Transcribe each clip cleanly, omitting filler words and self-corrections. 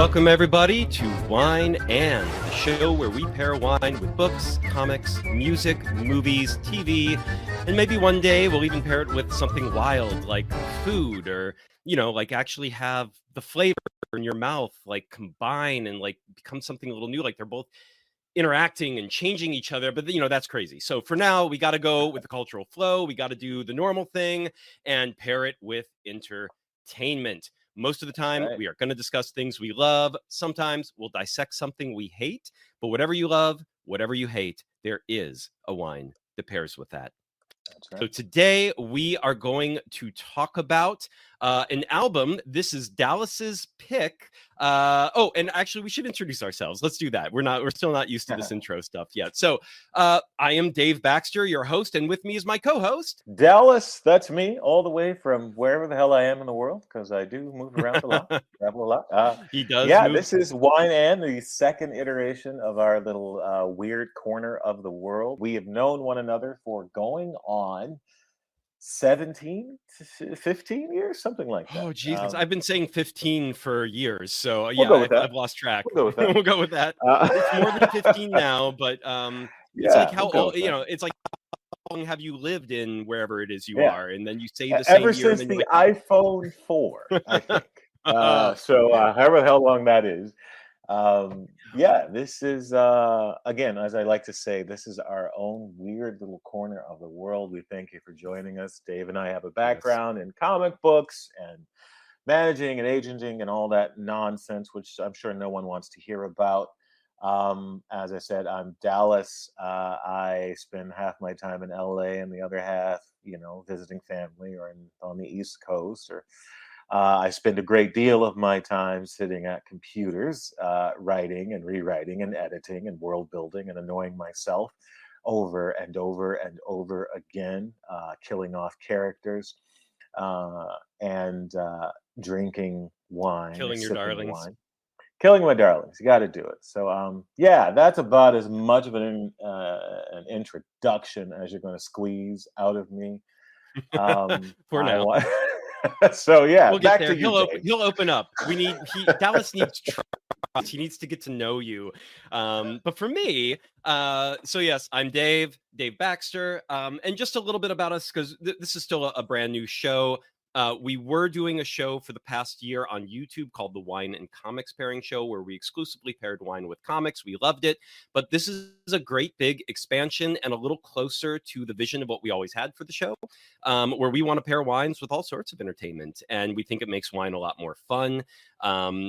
Welcome, everybody, to Wine and, the show where we pair wine with books, comics, music, movies, TV, and maybe one day we'll even pair it with something wild like food, or, like actually have the flavor in your mouth, like combine and like become something a little new, like they're both interacting and changing each other. But, that's crazy. So for now, we got to go with the cultural flow. We got to do the normal thing and pair it with entertainment. Most of the time, we are going to discuss things we love. Sometimes we'll dissect something we hate. But whatever you love, whatever you hate, there is a wine that pairs with that. That's right. So today we are going to talk about an album. This is Dallas's pick. And actually, we should introduce ourselves. Let's do that. We're still not used to this intro stuff yet. So I am Dave Baxter, your host, and with me is my co-host Dallas. That's me, all the way from wherever the hell I am in the world, because I do move around a lot, travel a lot. He does. Yeah, this is Wine and, the second iteration of our little weird corner of the world. We have known one another for going on 17 to 15 years, something like that. Oh, Jesus. I've been saying 15 for years. So, I've lost track. We'll go with that. We'll go with that. It's more than 15 now, but it's like how old, it's like how long have you lived in wherever it is you are? And then you say the same ever year. Since the iPhone 4, I think. However the hell long that is. This is, again, as I like to say, this is our own weird little corner of the world. We thank you for joining us. Dave and I have a background in comic books and managing and agenting and all that nonsense, which I'm sure no one wants to hear about. As I said, I'm Dallas. I spend half my time in LA and the other half, visiting family or on the East Coast, or I spend a great deal of my time sitting at computers, writing and rewriting and editing and world building and annoying myself over and over and over again, killing off characters and drinking wine. Killing your darlings. Wine. Killing my darlings. You got to do it. So, that's about as much of an introduction as you're going to squeeze out of me. For now. So we'll back get there. to you. He'll open up. Dallas needs trust. He needs to get to know you. But for me, yes, I'm Dave Baxter. And just a little bit about us, because this is still a brand new show. We were doing a show for the past year on YouTube called the Wine and Comics Pairing Show, where we exclusively paired wine with comics. We loved it. But this is a great big expansion and a little closer to the vision of what we always had for the show, where we want to pair wines with all sorts of entertainment. And we think it makes wine a lot more fun.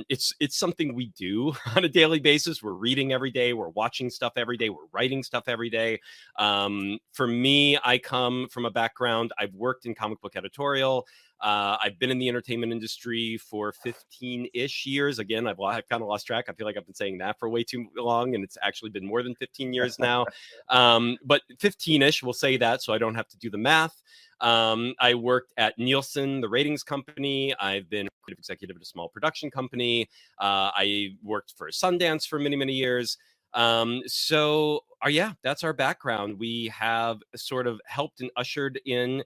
It's something we do on a daily basis. We're reading every day. We're watching stuff every day. We're writing stuff every day. For me, I come from a background. I've worked in comic book editorial. I've been in the entertainment industry for 15-ish years. Again, I've kind of lost track. I feel like I've been saying that for way too long, and it's actually been more than 15 years now. But 15-ish, we'll say that, so I don't have to do the math. I worked at Nielsen, the ratings company. I've been creative executive at a small production company. I worked for Sundance for many, many years. That's our background. We have sort of helped and ushered in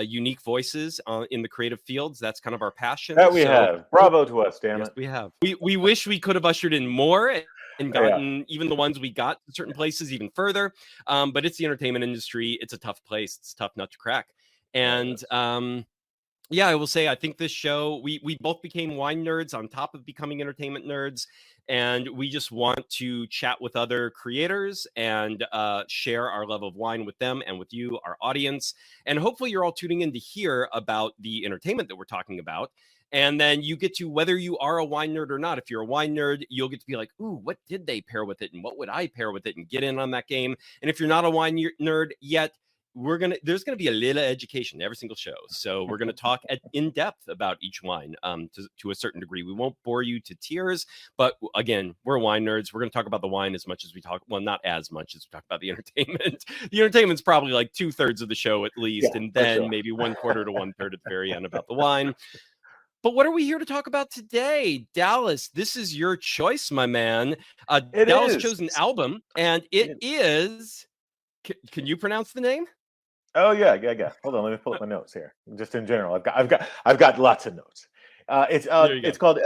unique voices in the creative fields. That's kind of our passion. That we have. Bravo to us, damn it. We have. We wish we could have ushered in more and gotten even the ones we got to certain places even further. But it's the entertainment industry. It's a tough place. It's a tough nut to crack. And I will say, I think this show, we both became wine nerds on top of becoming entertainment nerds. And we just want to chat with other creators and share our love of wine with them and with you, our audience. And hopefully you're all tuning in to hear about the entertainment that we're talking about. And then you get to, whether you are a wine nerd or not, if you're a wine nerd, you'll get to be like, ooh, what did they pair with it? And what would I pair with it? And get in on that game. And if you're not a wine nerd yet, there's gonna be a little education every single show. So we're gonna talk in depth about each wine to a certain degree. We won't bore you to tears, but again, we're wine nerds. We're gonna talk about the wine as much as we talk. Well, not as much as we talk about the entertainment. The entertainment's probably like 2/3 of the show at least, and then maybe 1/4 to 1/3 at the very end about the wine. But what are we here to talk about today? Dallas, this is your choice, my man. Dallas chose an album, and it is. Can you pronounce the name? Oh yeah. Hold on, let me pull up my notes here. Just in general, I've got lots of notes. There you It's go. called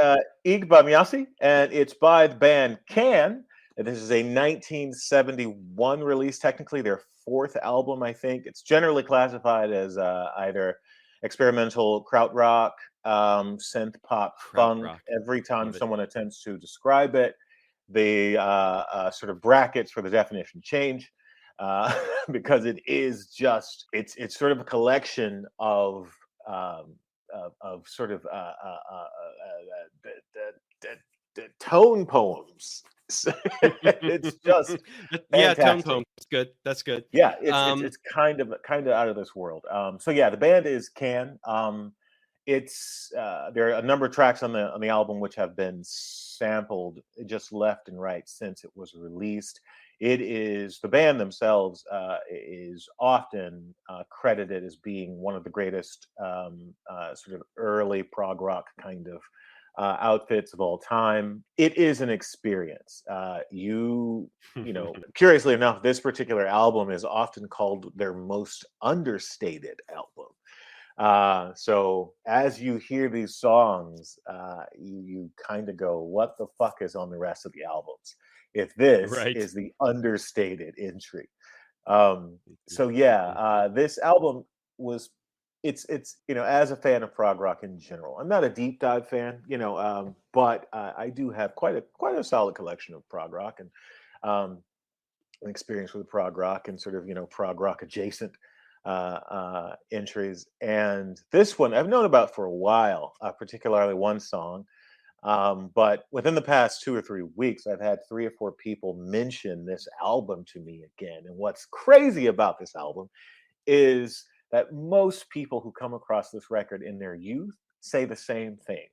Bamyasi, and it's by the band Can. And this is a 1971 release. Technically, their fourth album, I think. It's generally classified as either experimental krautrock, synth pop, funk. Krautrock. Every time Love it. someone attempts to describe it, the sort of brackets for the definition change. Because it is just it's sort of a collection um, of sort of tone poems. It's just Yeah, tone fantastic. poem. That's good. That's good. Yeah, it's it's Um, it's kind of out of this world. So yeah, the band is Can. It's there are a number of tracks on the album which have been sampled just left and right since it was released. It is the band themselves is often credited as being one of the greatest sort of early prog rock kind of outfits of all time. It is an experience. You know, curiously enough, this particular album is often called their most understated album. So as you hear these songs, you kind of go, what the fuck is on the rest of the albums? If this right. is the understated entry. So yeah, this album was it's you know, as a fan of prog rock in general, I'm not a deep dive fan, you know, but I do have quite a solid collection of prog rock and um, an experience with prog rock and sort of, you know, prog rock adjacent entries. And this one I've known about for a while, particularly one song. But within the past 2 or 3 weeks, I've had 3 or 4 people mention this album to me again. And what's crazy about this album is that most people who come across this record in their youth say the same thing.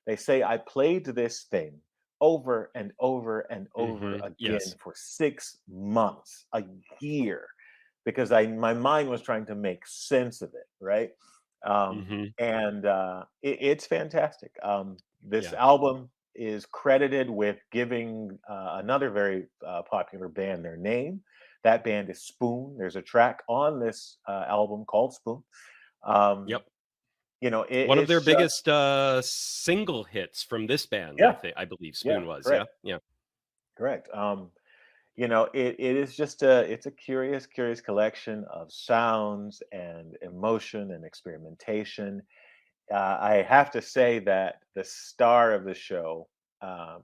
They say, I played this thing over and over and over again Yes. for 6 months, a year, because my mind was trying to make sense of it, right? hmm And it's fantastic. This Yeah. album is credited with giving another very popular band their name. That band is Spoon. There's a track on this album called Spoon. Um, Yep. you know, One of their it's just biggest single hits from this band, yeah, I believe yeah, Spoon was. Yeah. correct, Yeah. correct. You know, it is just a curious collection of sounds and emotion and experimentation. I have to say that the star of the show, uh,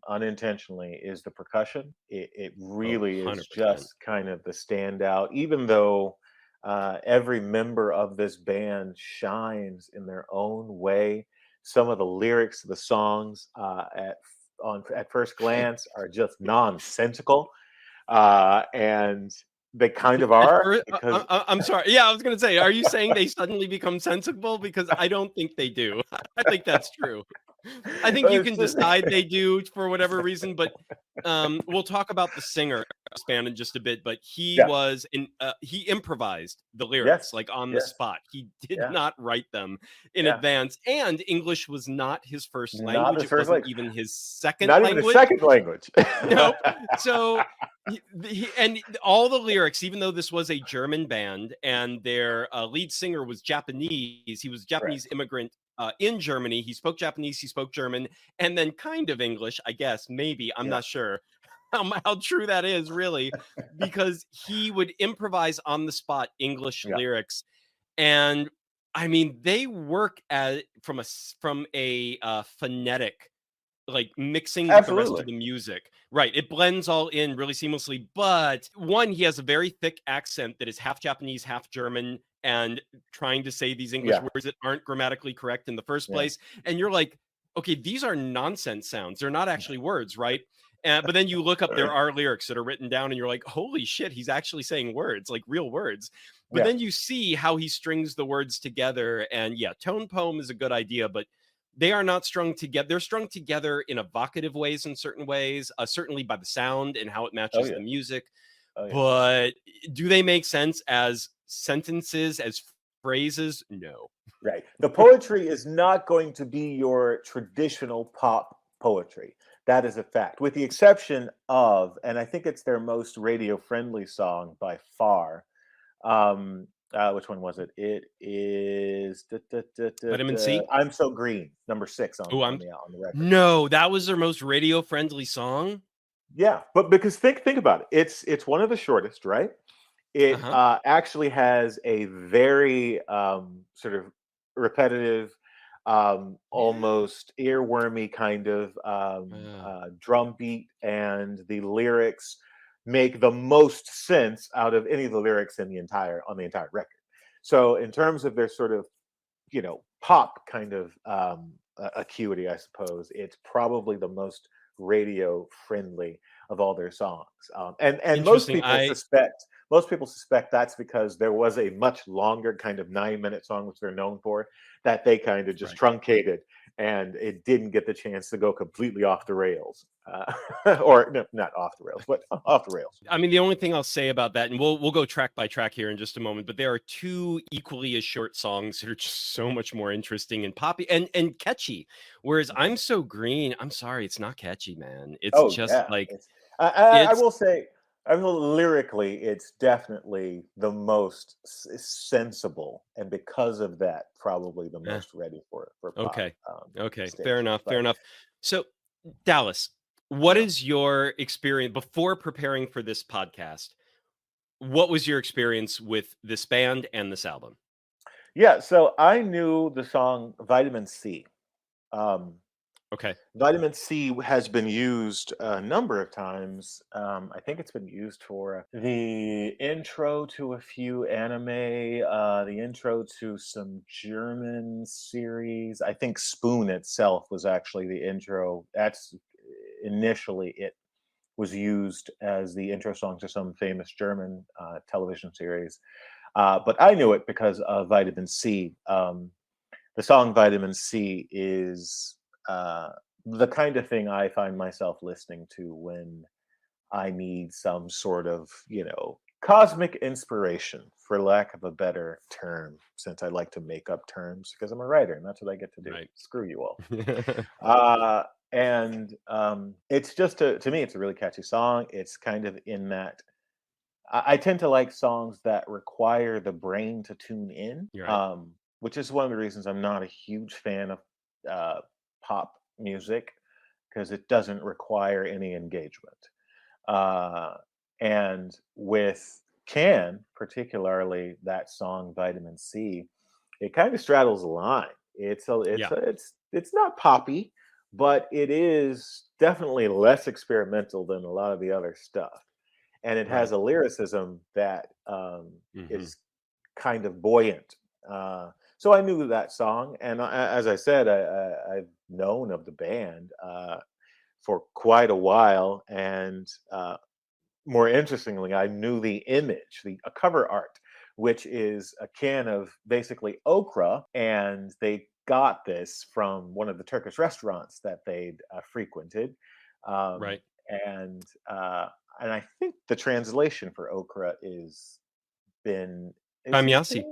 unintentionally, is the percussion. It Oh, really is 100%. just kind of the standout, even though every member of this band shines in their own way. Some of the lyrics of the songs at first glance are just nonsensical, and they kind of At are first, because I'm sorry. Yeah, I was gonna say, are you saying they suddenly become sensible? Because I don't think they do. I think that's true. I think you it's can just decide they do for whatever reason, but we'll talk about the singer span in just a bit. But yeah, he improvised the lyrics yes, like on the yes, spot. He did yeah, not write them in yeah. advance, and English was not his first Not language. his It first wasn't language. even his second Not even a language. second language. Nope. So and all the lyrics, even though this was a German band and their lead singer was Japanese, he was a Japanese Correct. immigrant in Germany. He spoke Japanese, he spoke German, and then kind of English, I guess. Maybe I'm Yeah. not sure how true that is, really, because he would improvise on the spot English Yeah. lyrics, and I mean they work at from a phonetic, like mixing with the rest of Absolutely. the music. Right. It blends all in really seamlessly. But one, he has a very thick accent that is half Japanese, half German, and trying to say these English Yeah. words that aren't grammatically correct in the first Yeah. place. And you're like, okay, these are nonsense sounds. They're not actually words, right? But then you look up, there are lyrics that are written down, and you're like, holy shit, he's actually saying words, like real words. But Yeah. then you see how he strings the words together. And yeah, tone poem is a good idea, but they are not strung together. They're strung together in evocative ways in certain ways, certainly by the sound and how it Oh matches yeah. the music. Oh yeah. But do they make sense as sentences, as phrases? No. Right. The poetry is not going to be your traditional pop poetry. That is a fact, with the exception of, and I think it's their most radio friendly song by far. Which one was it? It is Vitamin C. "I'm So Green," number 6 Oh, on the record. no, that was their most radio friendly song. Yeah, but because think about it. It's one of the shortest, right? Uh It huh. actually has a very sort of repetitive, Yeah. almost earwormy kind of Uh, drum beat, and the lyrics make the most sense out of any of the lyrics in the entire record. So, in terms of their sort of pop kind of acuity, I suppose it's probably the most radio friendly of all their songs. And Interesting. I most people suspect that's because there was a much longer kind of 9-minute song, which they're known for, that they kind of just right. truncated, and it didn't get the chance to go completely off the rails. Or no, not off the rails, but off the rails. I mean, the only thing I'll say about that, and we'll go track by track here in just a moment, but there are two equally as short songs that are just so much more interesting and poppy and catchy. Whereas "I'm So Green," I'm sorry, it's not catchy, man. It's Oh just yeah, like it's. I it's will say, lyrically, it's definitely the most sensible, and because of that, probably the eh, most ready for pop okay. Okay, fair stations. enough, fair But enough. So, Dallas, what yeah, is your experience before preparing for this podcast? What was your experience with this band and this album? yeah. So I knew the song "Vitamin C." Um, Okay. Vitamin C has been used a number of times. I think it's been used for the intro to a few anime, the intro to some German series. I think Spoon itself was actually the intro. That's initially it was used as the intro song to some famous German television series. But I knew it because of Vitamin C. The song "Vitamin C" is the kind of thing I find myself listening to when I need some sort of, cosmic inspiration, for lack of a better term, since I like to make up terms because I'm a writer and that's what I get to do. Right. Screw you all. And it's just to me, it's a really catchy song. It's kind of in that I tend to like songs that require the brain to tune in, You're right. which is one of the reasons I'm not a huge fan of uh, pop music, because it doesn't require any engagement. Uh, and with Can, particularly that song "Vitamin C," it kind of straddles the line. Yeah. It's not poppy, but it is definitely less experimental than a lot of the other stuff, and it has Right. a lyricism that Hmm. is kind of buoyant. So I knew that song, and as I said, I've known of the band for quite a while, and more interestingly, I knew the image, the cover art, which is a can of basically okra, and they got this from one of the Turkish restaurants that they'd frequented, um, Right. and and I think the translation for okra is bin is Bamyasi.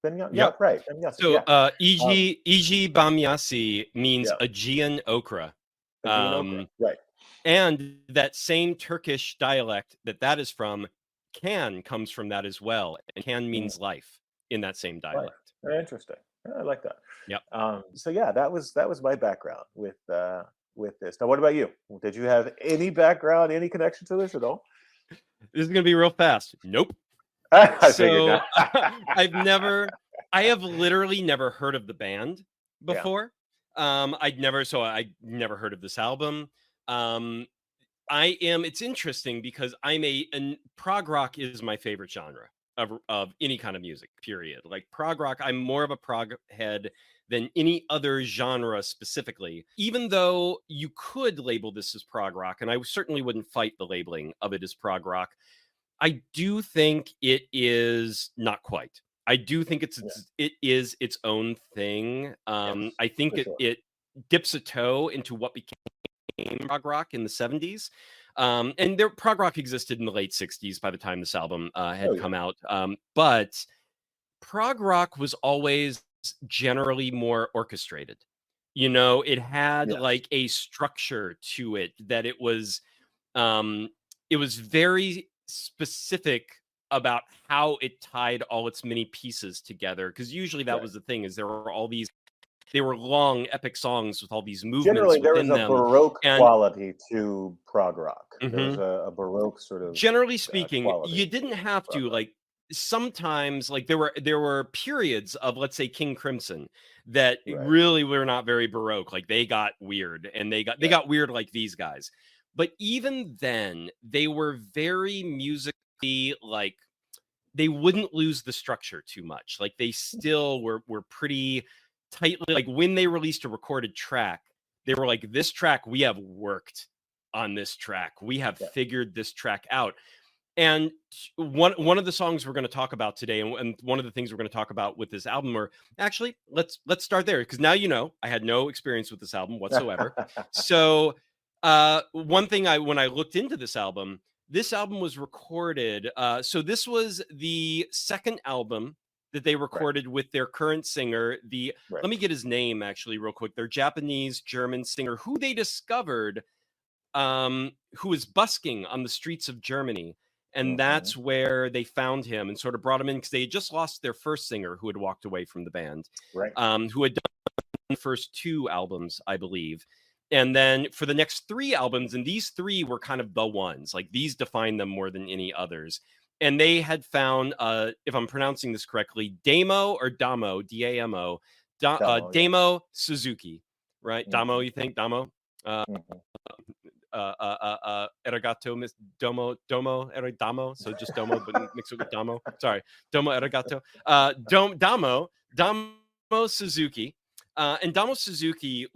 bin yeah, Yep. right, Bamyasi, So, yeah, um, Iji Bamyasi means yeah, Aegean okra. Aegean okra, Um, right, and that same Turkish dialect that is from, can comes from that as well. And can mm, means life in that same right, dialect. very interesting. Yeah, I like that. Yep. So yeah, that was my background with this. Now, what about you? Did you have any background, any connection to this at all? This is going to be real fast. Nope. I figured So not. I've never, I have literally never heard of the band Yeah, before. I never heard of this album. Um, it's interesting because and prog rock is my favorite genre of any kind of music, period. Like prog rock, I'm more of a prog head than any other genre specifically, even though you could label this as prog rock, and I certainly wouldn't fight the labeling of it as prog rock. I do think it is not quite. I do think yeah, it is its own thing. yes, I think for sure. it dips a toe into what became prog rock in the 70s. And there prog rock existed in the late 60s by the time this album Oh had yeah, come out. But prog rock was always generally more orchestrated. It had yes, like a structure to it that um it was very specific about how it tied all its many pieces together, because usually that was the thing, is there were all these, they were long epic songs with all these movements Generally, there was within a them. Baroque And quality to prog rock. There was a Baroque sort of generally speaking, quality you didn't to have prog to, rock. like, sometimes, like, there were periods of, let's say, King Crimson that Right. really were not very Baroque. Like, they got weird, and they got weird like these guys. But even then, they were very musically, like, they wouldn't lose the structure too much. Like, they still were pretty tightly, like, when they released a recorded track, they were like, this track, we have worked on this track. We have figured this track out. And one of the songs we're going to talk about today, and one of the things we're going to talk about with this album, or actually, let's start there, because now, you know, I had no experience with this album whatsoever. So one thing, when I looked into this album was recorded. So this was the second album that they recorded with their current singer. Let me get his name actually real quick. Their Japanese German singer who they discovered, who was busking on the streets of Germany. And that's where they found him and sort of brought him in, because they had just lost their first singer who had walked away from the band, who had done the first 2 albums, I believe. And then for the next 3 albums, and these 3 were kind of the ones, like, these define them more than any others. And they had found, if I'm pronouncing this correctly, Damo, D-A-M-O, Damo Suzuki, right? Damo, you think? Damo? Arigato, Miss Domo Damo, so just Domo, but mix it with Damo. Sorry, Domo Arigato. Damo Suzuki. And Damo Suzuki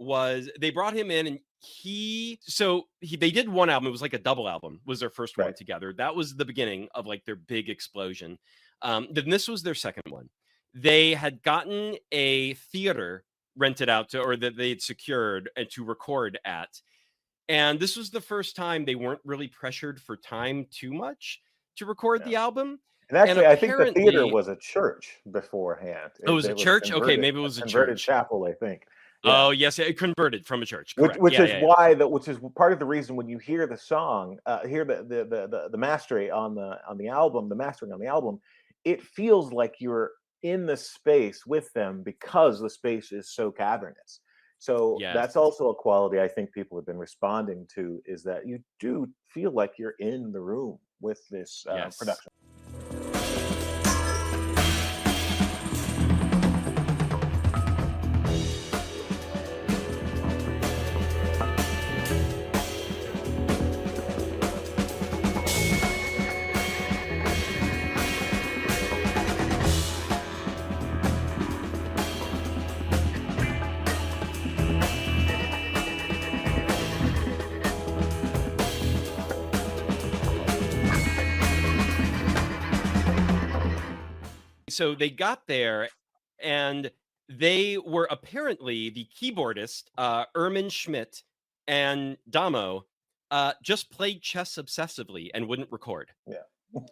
they brought him in, and they did one album. It was like a double album, was their first one together. That was the beginning of, like, their big explosion. Then this was their second one. They had gotten a theater rented out or that they had secured to record at. And this was the first time they weren't really pressured for time too much to record the album. And actually, I think the theater was a church beforehand. It was a church? Okay, maybe it was a converted church. Chapel, I think. Oh, yes, it converted from a church. Correct. Which is part of the reason when you hear the song, hear the mastering on the album, it feels like you're in the space with them because the space is so cavernous. So that's also a quality I think people have been responding to, is that you do feel like you're in the room with this production. So they got there, and they were apparently, the keyboardist, Ermin Schmidt, and Damo just played chess obsessively and wouldn't record.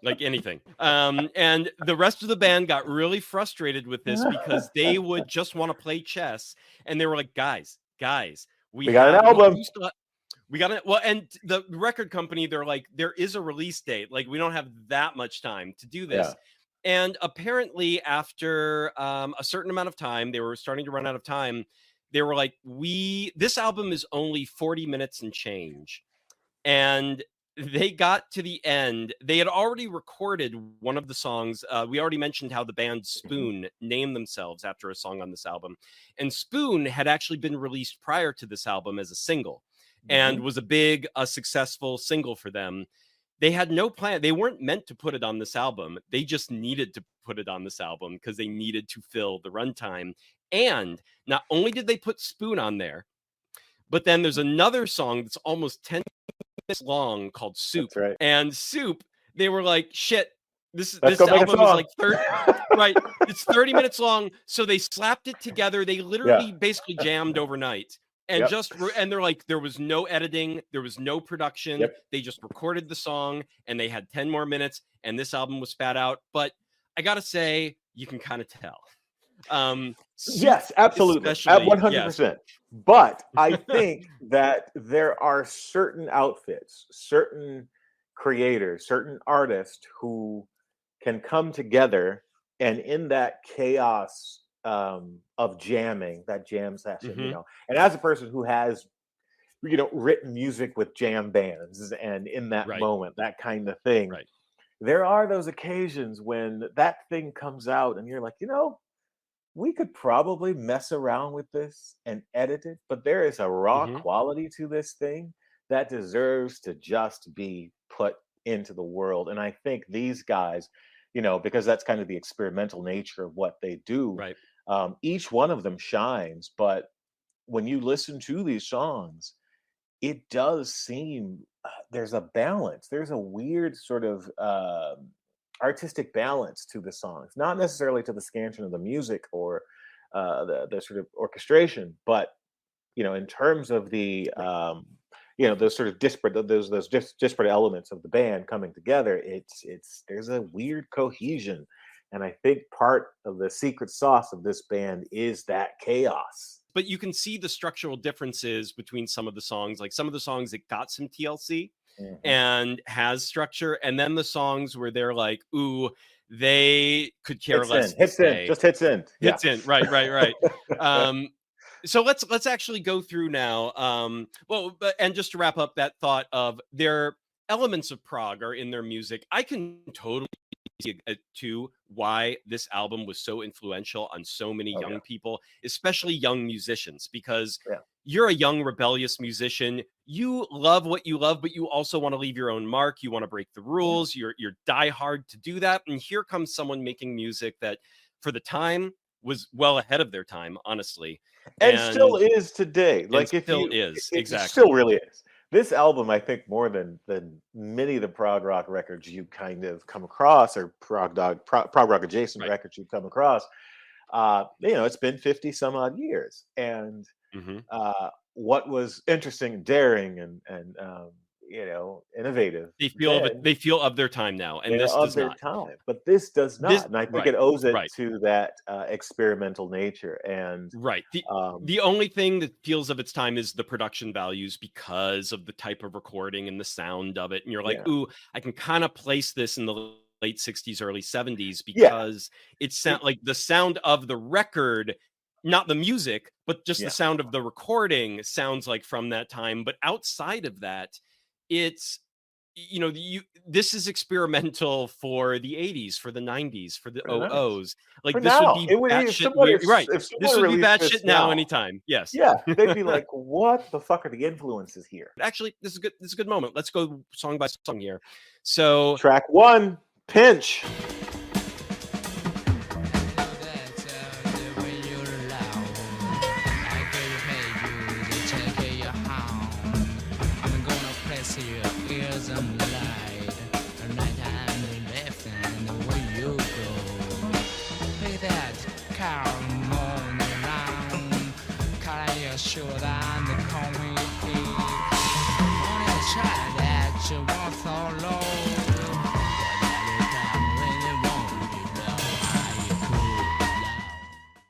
Like anything. And the rest of the band got really frustrated with this, because they would just want to play chess. And they were like, guys, we got an album. We got it. Well, and the record company, they're like, there is a release date. Like, we don't have that much time to do this. And apparently, after a certain amount of time, they were starting to run out of time. They were like, this album is only 40 minutes and change. And they got to the end. They had already recorded one of the songs. We already mentioned how the band Spoon named themselves after a song on this album. And Spoon had actually been released prior to this album as a single, and was a successful single for them. They had no plan. They weren't meant to put it on this album. They just needed to put it on this album because they needed to fill the runtime. And not only did they put Spoon on there, but then there's another song that's almost 10 minutes long called Soup. And Soup, they were like, shit, this album is like 30, right? It's 30 minutes long. So they slapped it together. They literally basically jammed overnight. And and they're like, there was no editing, there was no production. They just recorded the song, and they had 10 more minutes, and this album was spat out. But I gotta say, you can kind of tell. Yes, absolutely, at 100%. But I think that there are certain outfits, certain creators, certain artists who can come together, and in that chaos of jamming, that jam session, Mm-hmm. and as a person who has written music with jam bands, and in that Right. moment, that kind of thing, Right. there are those occasions when that thing comes out and you're like, we could probably mess around with this and edit it, but there is a raw Mm-hmm. quality to this thing that deserves to just be put into the world. And I think these guys, because that's kind of the experimental nature of what they do, Right. each one of them shines. But when you listen to these songs, it does seem there's a balance. There's a weird sort of artistic balance to the songs, not necessarily to the scansion of the music or the sort of orchestration, but in terms of the Right. those sort of disparate elements of the band coming together. It's there's a weird cohesion, and I think part of the secret sauce of this band is that chaos. But you can see the structural differences between some of the songs, like some of the songs that got some TLC Mhm. and has structure, and then the songs where they're like, ooh, they could care less to Hits in, say. just hits in. Yeah. Hits in, right. So let's actually go through now. And just to wrap up that thought of their elements of prog are in their music. I can totally see to why this album was so influential on so many Oh, young yeah. people, especially young musicians, because Yeah. you're a young rebellious musician. You love what you love, but you also want to leave your own mark. You want to break the rules. You're die hard to do that. And here comes someone making music that, for the time, was well ahead of their time, honestly, And still and is today. Like, if still you is. it Exactly. still really is. This album, I think, more than many of the prog rock records you kind of come across, or prog rock adjacent Right. records you come across, it's been 50 some odd years. And Mm-hmm. what was interesting and daring and innovative They feel of it. then, They feel of their time now, and they're this of does their not. time, but this does This not. And I think right. it owes it Right. to that experimental nature. And Right. um, The only thing that feels of its time is the production values because of the type of recording and the sound of it. And you're like, yeah, ooh, I can kind of place this in the late 60s, early 70s yeah, because it sound like the sound of the record, not the music, but just the yeah. sound of the recording sounds like from that time. But outside of that, it's this is experimental for the 80s, for the 90s, for the For the 90s. 00s. Like For this would now, be it would if batshit someone weird, right? if This someone would be released batshit this now now, anytime. Yes. yeah, they'd be like, "What the fuck are the influences here?" Actually, this is good. This is a good moment. Let's go song by song here. So Track one, Pinch.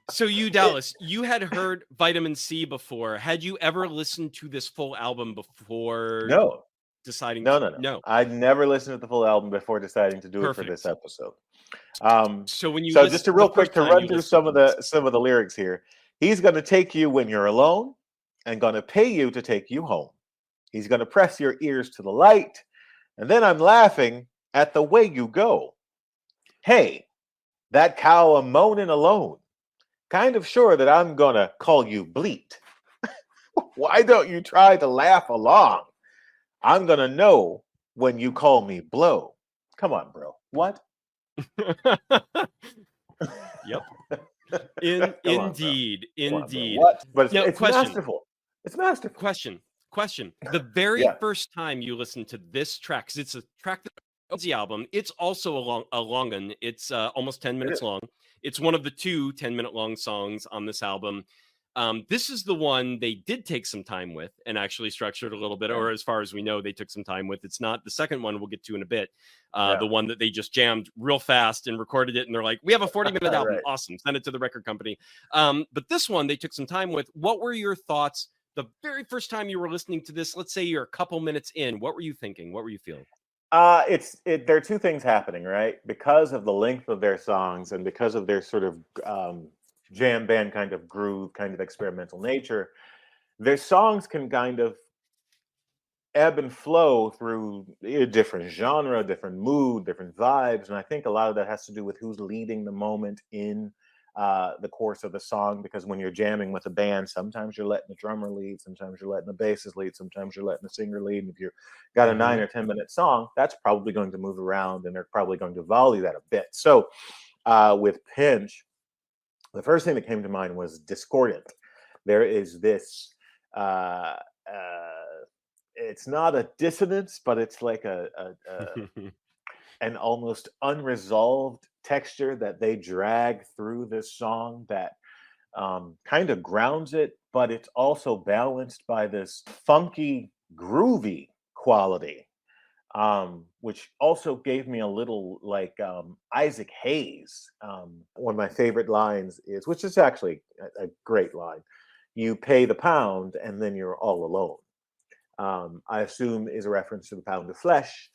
So you, Dallas, you had heard Vitamin C before. Had you ever listened to this full album before No, deciding no, to? no, no. No. I'd never listened to the full album before deciding to do it for this Perfect. episode. Um, So when you so just listen, to the real quick first to time run you through listened to this, some of the lyrics here. He's going to take you when you're alone, and going to pay you to take you home. He's going to press your ears to the light, and then I'm laughing at the way you go. Hey, that cow a moaning alone. Kind of sure that I'm going to call you bleat. Why don't you try to laugh along? I'm going to know when you call me blow. Come on, bro. What? yep. Come on, bro. Indeed, Come on, bro. indeed. What? But Now, it's masterful. It's masterful. question. The very Yeah. first time you listen to this track, because it's a track that owns the album, it's also a long one. It's almost 10 It minutes is. long. It's one of the two 10-minute long songs on this album. This is the one they did take some time with and actually structured a little bit, Yeah. or as far as we know, they took some time with. It's not the second one we'll get to in a bit. Yeah. The one that they just jammed real fast and recorded it, and they're like, we have a 40-minute album. Right. Awesome. Send it to the record company. But this one they took some time with. What were your thoughts the very first time you were listening to this? Let's say you're a couple minutes in. What were you thinking? What were you feeling? There are two things happening, right? Because of the length of their songs and because of their sort of jam band kind of groove, kind of experimental nature, their songs can kind of ebb and flow through a different genre, different mood, different vibes. And I think a lot of that has to do with who's leading the moment in the course of the song. Because when you're jamming with a band, sometimes you're letting the drummer lead, sometimes you're letting the bassist lead, sometimes you're letting the singer lead. And if you've got a 9 or 10 minute song, that's probably going to move around and they're probably going to volley that a bit. So with Pinch, the first thing that came to mind was discordant. There is this it's not a dissonance, but it's like an almost unresolved texture that they drag through this song that kind of grounds it, but it's also balanced by this funky, groovy quality, which also gave me a little like Isaac Hayes. One of my favorite lines is, which is actually a great line, "You pay the pound and then you're all alone." I assume is a reference to the pound of flesh,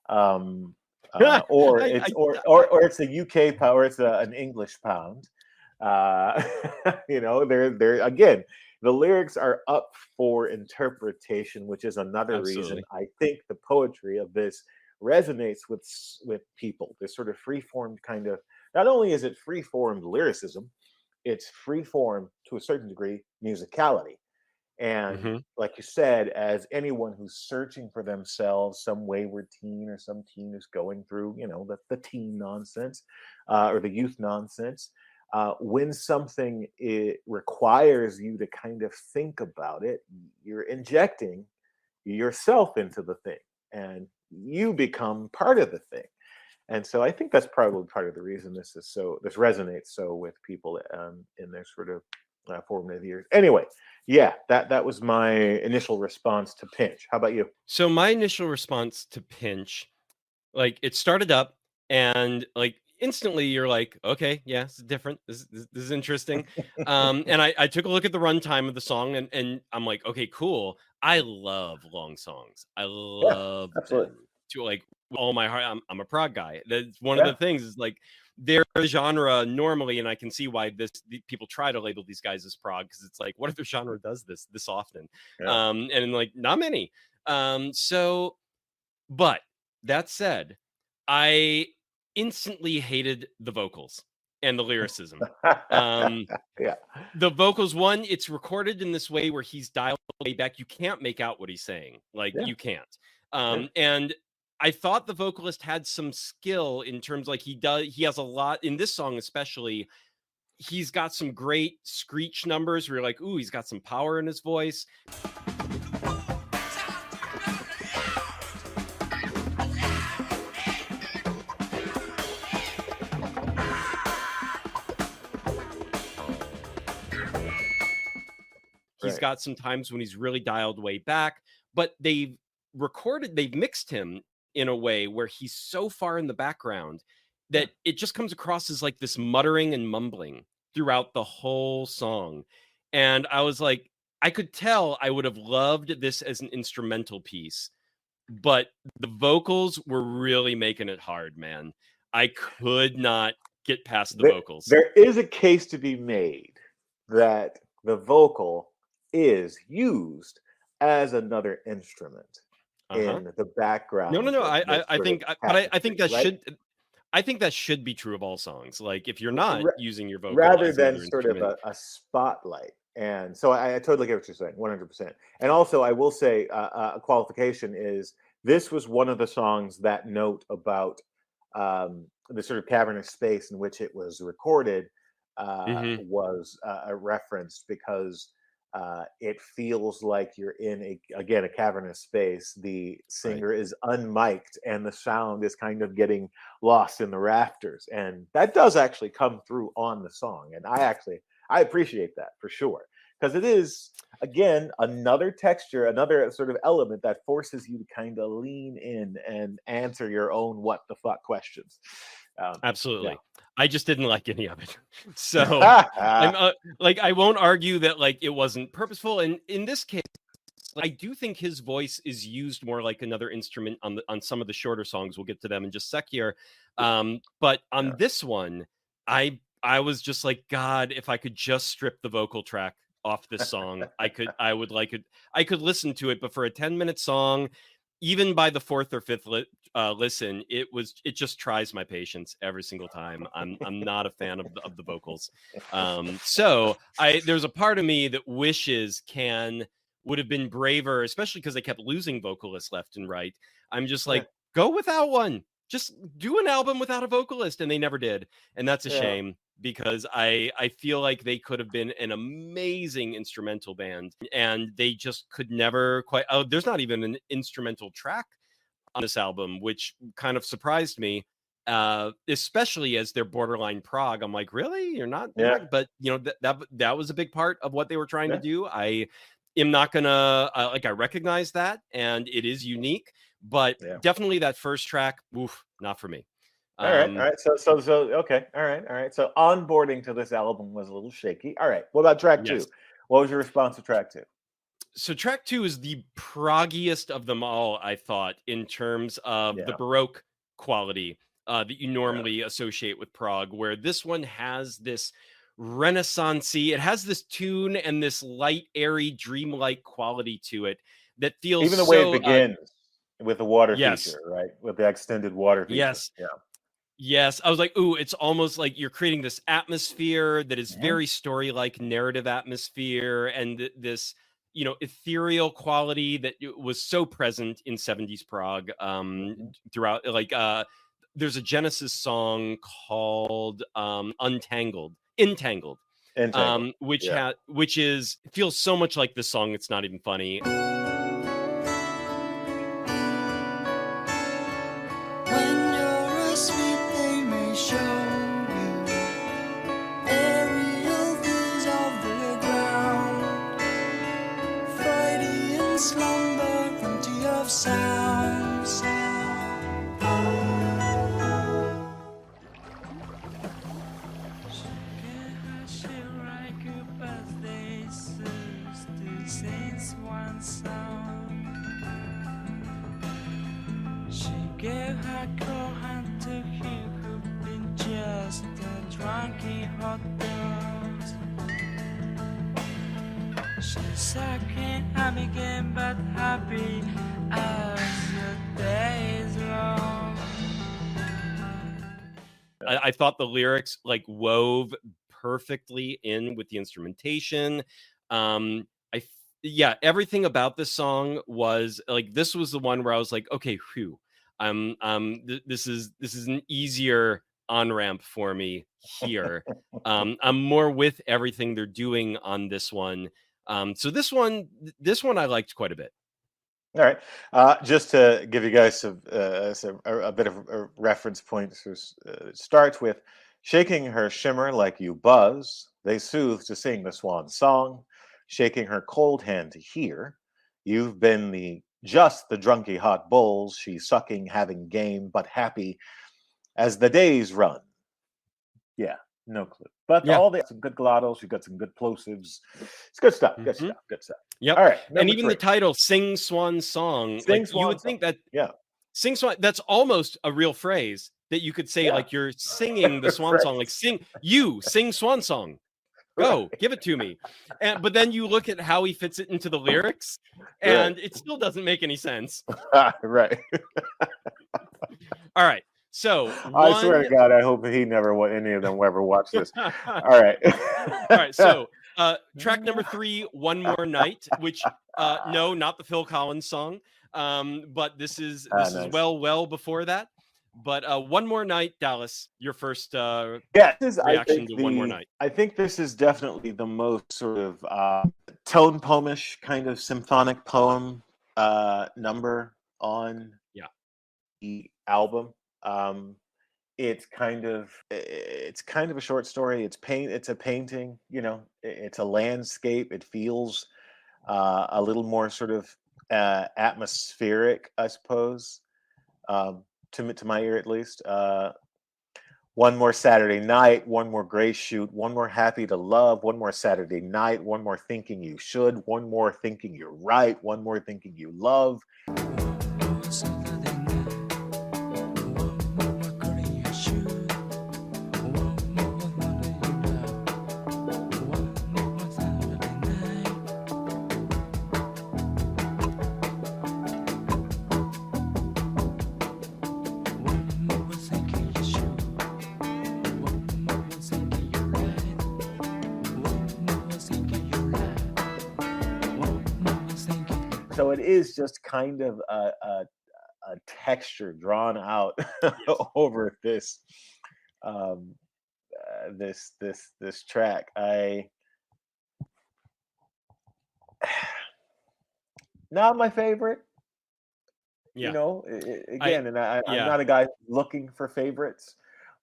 or it's a UK pound, or it's an English pound. They're again, the lyrics are up for interpretation, which is another reason I think the poetry of this resonates with people. This sort of free-formed kind of, not only is it free-formed lyricism, it's free-form to a certain degree musicality. And like you said, as anyone who's searching for themselves, some wayward teen or some teen who's going through, the teen nonsense or the youth nonsense, when something requires you to kind of think about it, you're injecting yourself into the thing and you become part of the thing. And so I think that's probably part of the reason this resonates so with people in their sort of formative years. Anyway, yeah, that was my initial response to Pinch. How about you? So my initial response to Pinch, like it started up and like instantly you're like, okay, yeah, this is different. This is interesting. And I took a look at the runtime of the song and I'm like, okay, cool. I love long songs. I love them to like all my heart. I'm a prog guy. That's one of the things is like their genre normally, and I can see why people try to label these guys as prog, because it's like, what if their genre does this often? And like not many. But that said, I instantly hated the vocals and the lyricism. The vocals, one, it's recorded in this way where he's dialed way back. You can't make out what he's saying. Like you can't. And I thought the vocalist had some skill in terms, like he has a lot in this song, especially. He's got some great screech numbers where you're like, ooh, he's got some power in his voice. He's got some times when he's really dialed way back, but they've mixed him in a way where he's so far in the background that it just comes across as like this muttering and mumbling throughout the whole song. And I was like, I could tell I would have loved this as an instrumental piece, but the vocals were really making it hard, man. I could not get past the vocals. There is a case to be made that the vocal is used as another instrument in the background. No. I think that should. I think that should be true of all songs. Like if you're not using your vocal rather than sort of a spotlight. And so I totally get what you're saying, 100%. And also, I will say a qualification is this was one of the songs that note about the sort of cavernous space in which it was recorded was referenced because it feels like you're in a cavernous space. The singer is unmiked and the sound is kind of getting lost in the rafters, and that does actually come through on the song. And I appreciate that for sure, because it is again another texture, another sort of element that forces you to kind of lean in and answer your own what the fuck questions. Absolutely. I just didn't like any of it. So I'm like, I won't argue that like it wasn't purposeful. And in this case, Like, I do think his voice is used more like another instrument on some of the shorter songs. We'll get to them in just a sec here. But on this one, I was just like, God, if I could just strip the vocal track off this song, I would like it. I could listen to it, but for a 10-minute song, even by the fourth or fifth listen, it just tries my patience every single time. I'm not a fan of the vocals. So there's a part of me that wishes Can would have been braver, especially because they kept losing vocalists left and right. I'm just like, go without one. Just do an album without a vocalist, and they never did, and that's a shame because I feel like they could have been an amazing instrumental band, and they just could never quite. Oh, there's not even an instrumental track on this album, which kind of surprised me, especially as they're borderline prog. I'm like, really? You're not? But you know that was a big part of what they were trying to do. I am not gonna I recognize that, and it is unique, but definitely that first track, oof, not for me. All right. So okay. All right. So onboarding to this album was a little shaky. All right. What about track 2? What was your response to track 2? So track 2 is the proggiest of them all, I thought, in terms of the Baroque quality that you normally associate with prog, where this one has this Renaissance-y, it has this tune and this light, airy, dreamlike quality to it that feels even the way it begins with the water feature, right? With the extended water feature. Yes, I was like, ooh, it's almost like you're creating this atmosphere that is very story-like, narrative atmosphere, and this, you know, ethereal quality that was so present in 70s prog throughout. Like, there's a Genesis song called Entangled, which feels so much like this song. It's not even funny. I thought the lyrics like wove perfectly in with the instrumentation. Everything about this song was like, this was the one where I was like, okay, whew, this is an easier on ramp for me here. I'm more with everything they're doing on this one. So this one I liked quite a bit. All right. Just to give you guys a bit of a reference point, starts with shaking her shimmer like you buzz. They soothe to sing the swan song, shaking her cold hand to hear. You've been just the drunky hot bulls. She's sucking, having game, but happy as the days run. Yeah, no clue. But some good glottos. You've got some good plosives. It's good stuff. Good stuff. Yep. All right. And even 3. The title, Sing Swan Song, you would think that Sing Swan, that's almost a real phrase that you could say, like you're singing the swan song, like sing swan song. Go, give it to me. But then you look at how he fits it into the lyrics, and it still doesn't make any sense. Right. All right. So I swear to God, I hope any of them will ever watch this. All right. All right. So track number 3, One More Night, which no, not the Phil Collins song. But this is nice. well before that. But One More Night, Dallas, your first reaction to One More Night. I think this is definitely the most sort of tone poemish kind of symphonic poem number on the album. It's kind of a short story. It's a painting, you know, it's a landscape. It feels a little more sort of atmospheric, I suppose, to my ear at least. One more Saturday night, one more gray shoot, one more happy to love, one more Saturday night, one more thinking you should, one more thinking you're right, one more thinking you love. So it is just kind of a texture drawn out over this this track. Not my favorite, Yeah. again, and I'm Yeah. not a guy looking for favorites,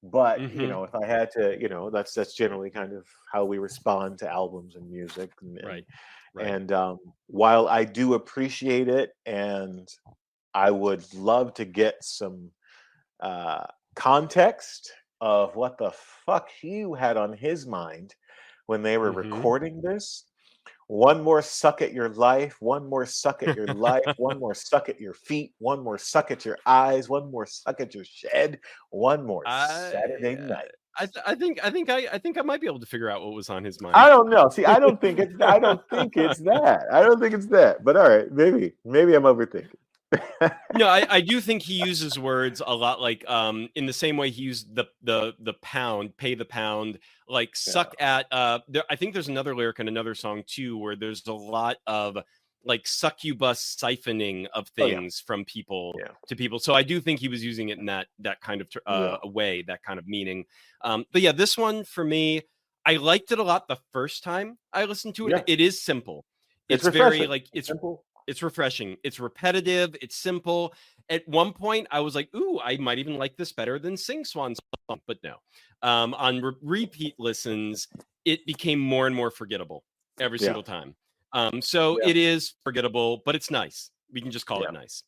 but Mhm. if I had to, that's generally kind of how we respond to albums and music, Right. and while I do appreciate it, and I would love to get some context of what the fuck Hugh had on his mind when they were Mhm. recording this. One more suck at your life, one more suck at your life, one more suck at your feet, one more suck at your eyes, one more suck at your shed, one more Saturday I night. I think I might be able to figure out what was on his I mind. don't know. See, I don't think it's that. I don't think it's that. But all right, maybe I'm overthinking. No, I do think he uses words a lot like in the same way he used the pound, pay the pound, like Yeah. suck at I think there's another lyric in another song too where there's a lot of like succubus siphoning of Oh yeah. things from people Yeah. to people. So I do think he was using it in that kind of Yeah. way, that kind of meaning. But yeah, this one for me, I liked it a lot the first time I listened to it. Yeah. It is simple. It's It's very refreshing. like It's simple. it's refreshing. It's repetitive. It's simple. At one point, I was like, "Ooh, I might even like this better than Sing Swan's song," but no. On repeat listens, it became more and more forgettable every Yeah. single time. So Yeah. it is forgettable, but it's nice. We can just call it Yeah. nice.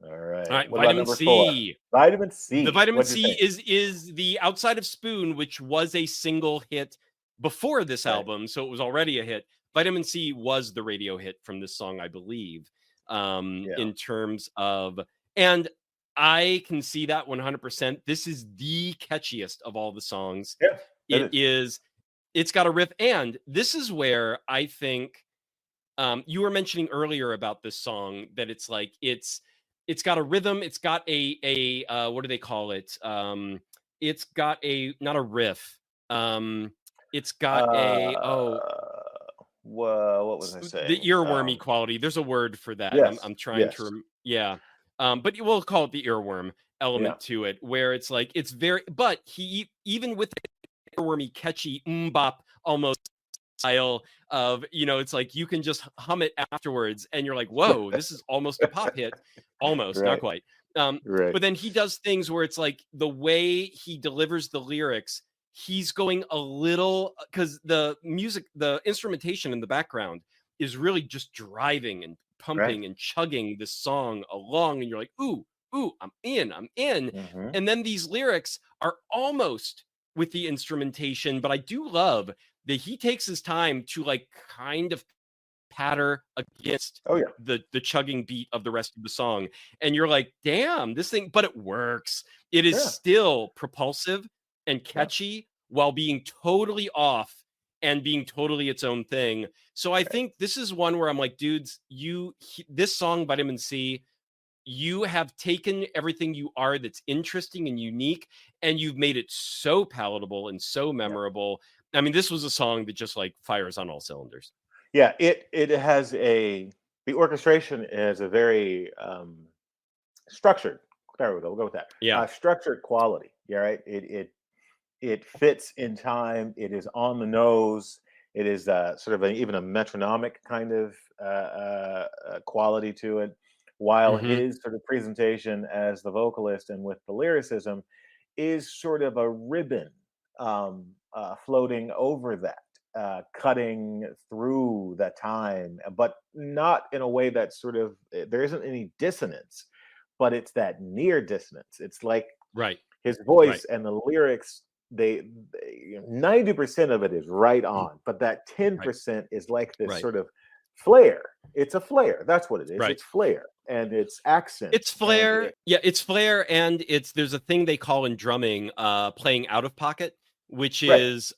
All All right. right, What about vitamin number 4? C. Vitamin The C. vitamin What'd you C think? is the Outside of Spoon, which was a single hit before this Right. album, so it was already a hit. Vitamin C was the radio hit from this song, I believe, Yeah. in terms of, and I can see that 100%. This is the catchiest of all the songs. Yeah. It It is. is, it's got a riff, and this is where I think you were mentioning earlier about this song that it's like it's got a rhythm, it's got a what do they call it? It's got a not a riff. It's got a Uh, what was I the saying? earwormy quality. There's a word for that. Yes. I'm trying to Yes. yeah. But we'll call it the earworm Yeah. element to it, where it's like it's very, but he even with the earwormy catchy bop almost style of, it's like you can just hum it afterwards and you're like, whoa, this is almost a pop hit. Almost, not Right. quite. Right. But then he does things where it's like the way he delivers the lyrics, he's going a little, because the music, the instrumentation in the background is really just driving and Right. pumping and chugging this song along, and you're like, ooh, I'm in, I'm in. Mm-hmm. And then these lyrics are almost with the instrumentation, but I do love that he takes his time to like kind of patter against Oh yeah. the chugging beat of the rest of the song, and you're like, damn, this thing, but it works. It is Yeah. still propulsive and Yeah. catchy while being totally off and being totally its own thing. So I Right. think this is one where I'm like, dudes, this song Vitamin C, you have taken everything you are that's interesting and unique, and you've made it so palatable and so Yeah. memorable. I mean, this was a song that just like fires on all cylinders. Yeah. It has the orchestration is a very structured. There we go. We'll go with that. Yeah. Structured quality. Yeah. Right. It fits in time. It is on the nose. It is sort of even a metronomic kind of quality to it. While Hmm. his sort of presentation as the vocalist and with the lyricism is sort of a ribbon floating over that, cutting through that time, but not in a way that sort of there isn't any dissonance, but it's that near dissonance. It's like Right. his voice and the lyrics, they 90% of it is right on, but that 10% is like this sort of flair. It's a flair. That's what it is. It's flair and it's accent. It's flair. It's flair, and there's a thing they call in drumming playing out of pocket, which is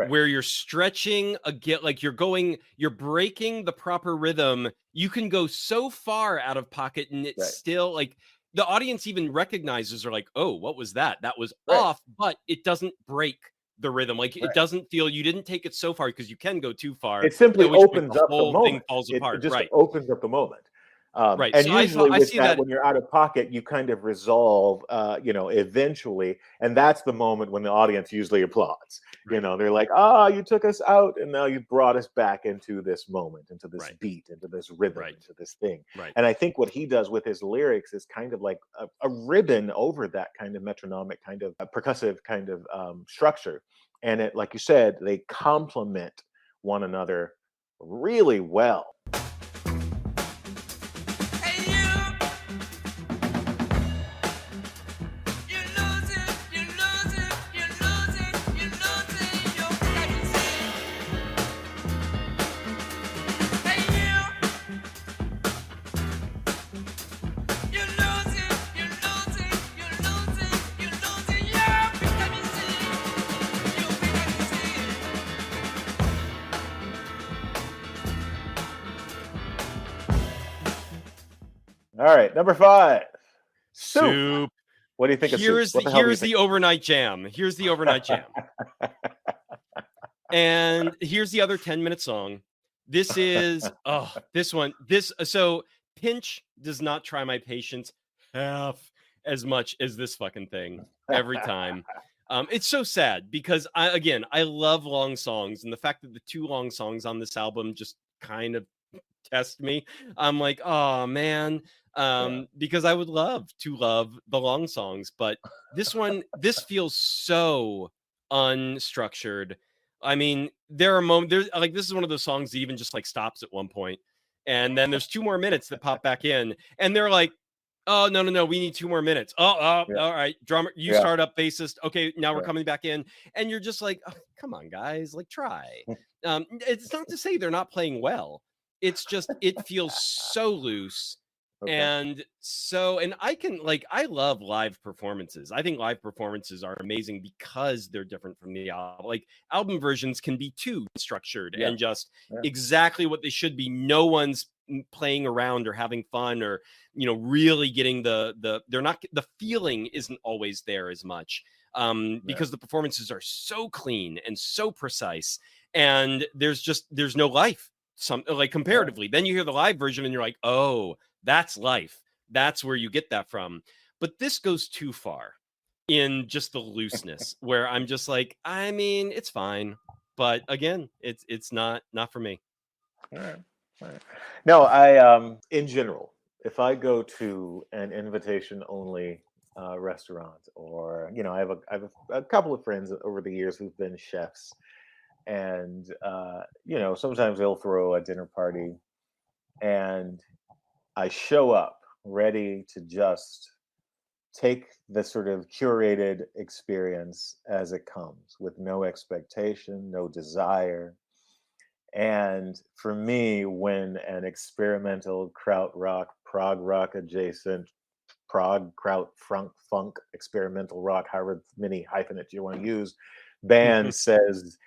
where you're stretching like you're breaking the proper rhythm. You can go so far out of pocket and it's still like the audience even recognizes, or like, oh, what was that? That was off, but it doesn't break the rhythm. Like it doesn't feel, you didn't take it so far, because you can go too far. It simply opens up the moment. Thing falls apart. It just opens up the moment. And so usually with that, when you're out of pocket, you kind of resolve, eventually, and that's the moment when the audience usually applauds. They're like, you took us out, and now you've brought us back into this moment, into this beat, into this rhythm, into this thing. And I think what he does with his lyrics is kind of like a ribbon over that kind of metronomic, kind of percussive kind of structure. And it, like you said, they complement one another really well. All right, number 5. Soup. What do you think of Soup? Here's the overnight jam. Here's the overnight jam. And here's the other 10-minute song. This is so Pinch does not try my patience half as much as this fucking thing every time. It's so sad, because I love long songs, and the fact that the 2 long songs on this album just kind of test me. I'm like, oh man. Because I would love to love the long songs, but this feels so unstructured. I mean, there are moments, like, this is one of those songs that even just like stops at one point, and then there's 2 more minutes that pop back in, and they're like, oh, no, we need 2 more minutes. All right, drummer, you start up, bassist. Okay, now we're coming back in, and you're just like, oh, come on, guys, like, try. It's not to say they're not playing well. It's just, it feels so loose. And I love live performances. I think live performances are amazing because they're different from the album. Like, album versions can be too structured and just exactly what they should be. No one's playing around or having fun, or really getting the feeling isn't always there as much, because the performances are so clean and so precise, and there's no life, comparatively. Then you hear the live version and you're like, oh, that's life. That's where you get that from. But this goes too far in just the looseness, where I'm just like, I mean, it's fine, but again, it's not for me. All right. No, I in general, if I go to an invitation only restaurant, or I have a couple of friends over the years who've been chefs, and sometimes they'll throw a dinner party, and I show up ready to just take the sort of curated experience as it comes, with no expectation, no desire. And for me, when an experimental krautrock, prog rock adjacent, prog, kraut, funk, experimental rock, however many hyphenates you want to use, band says,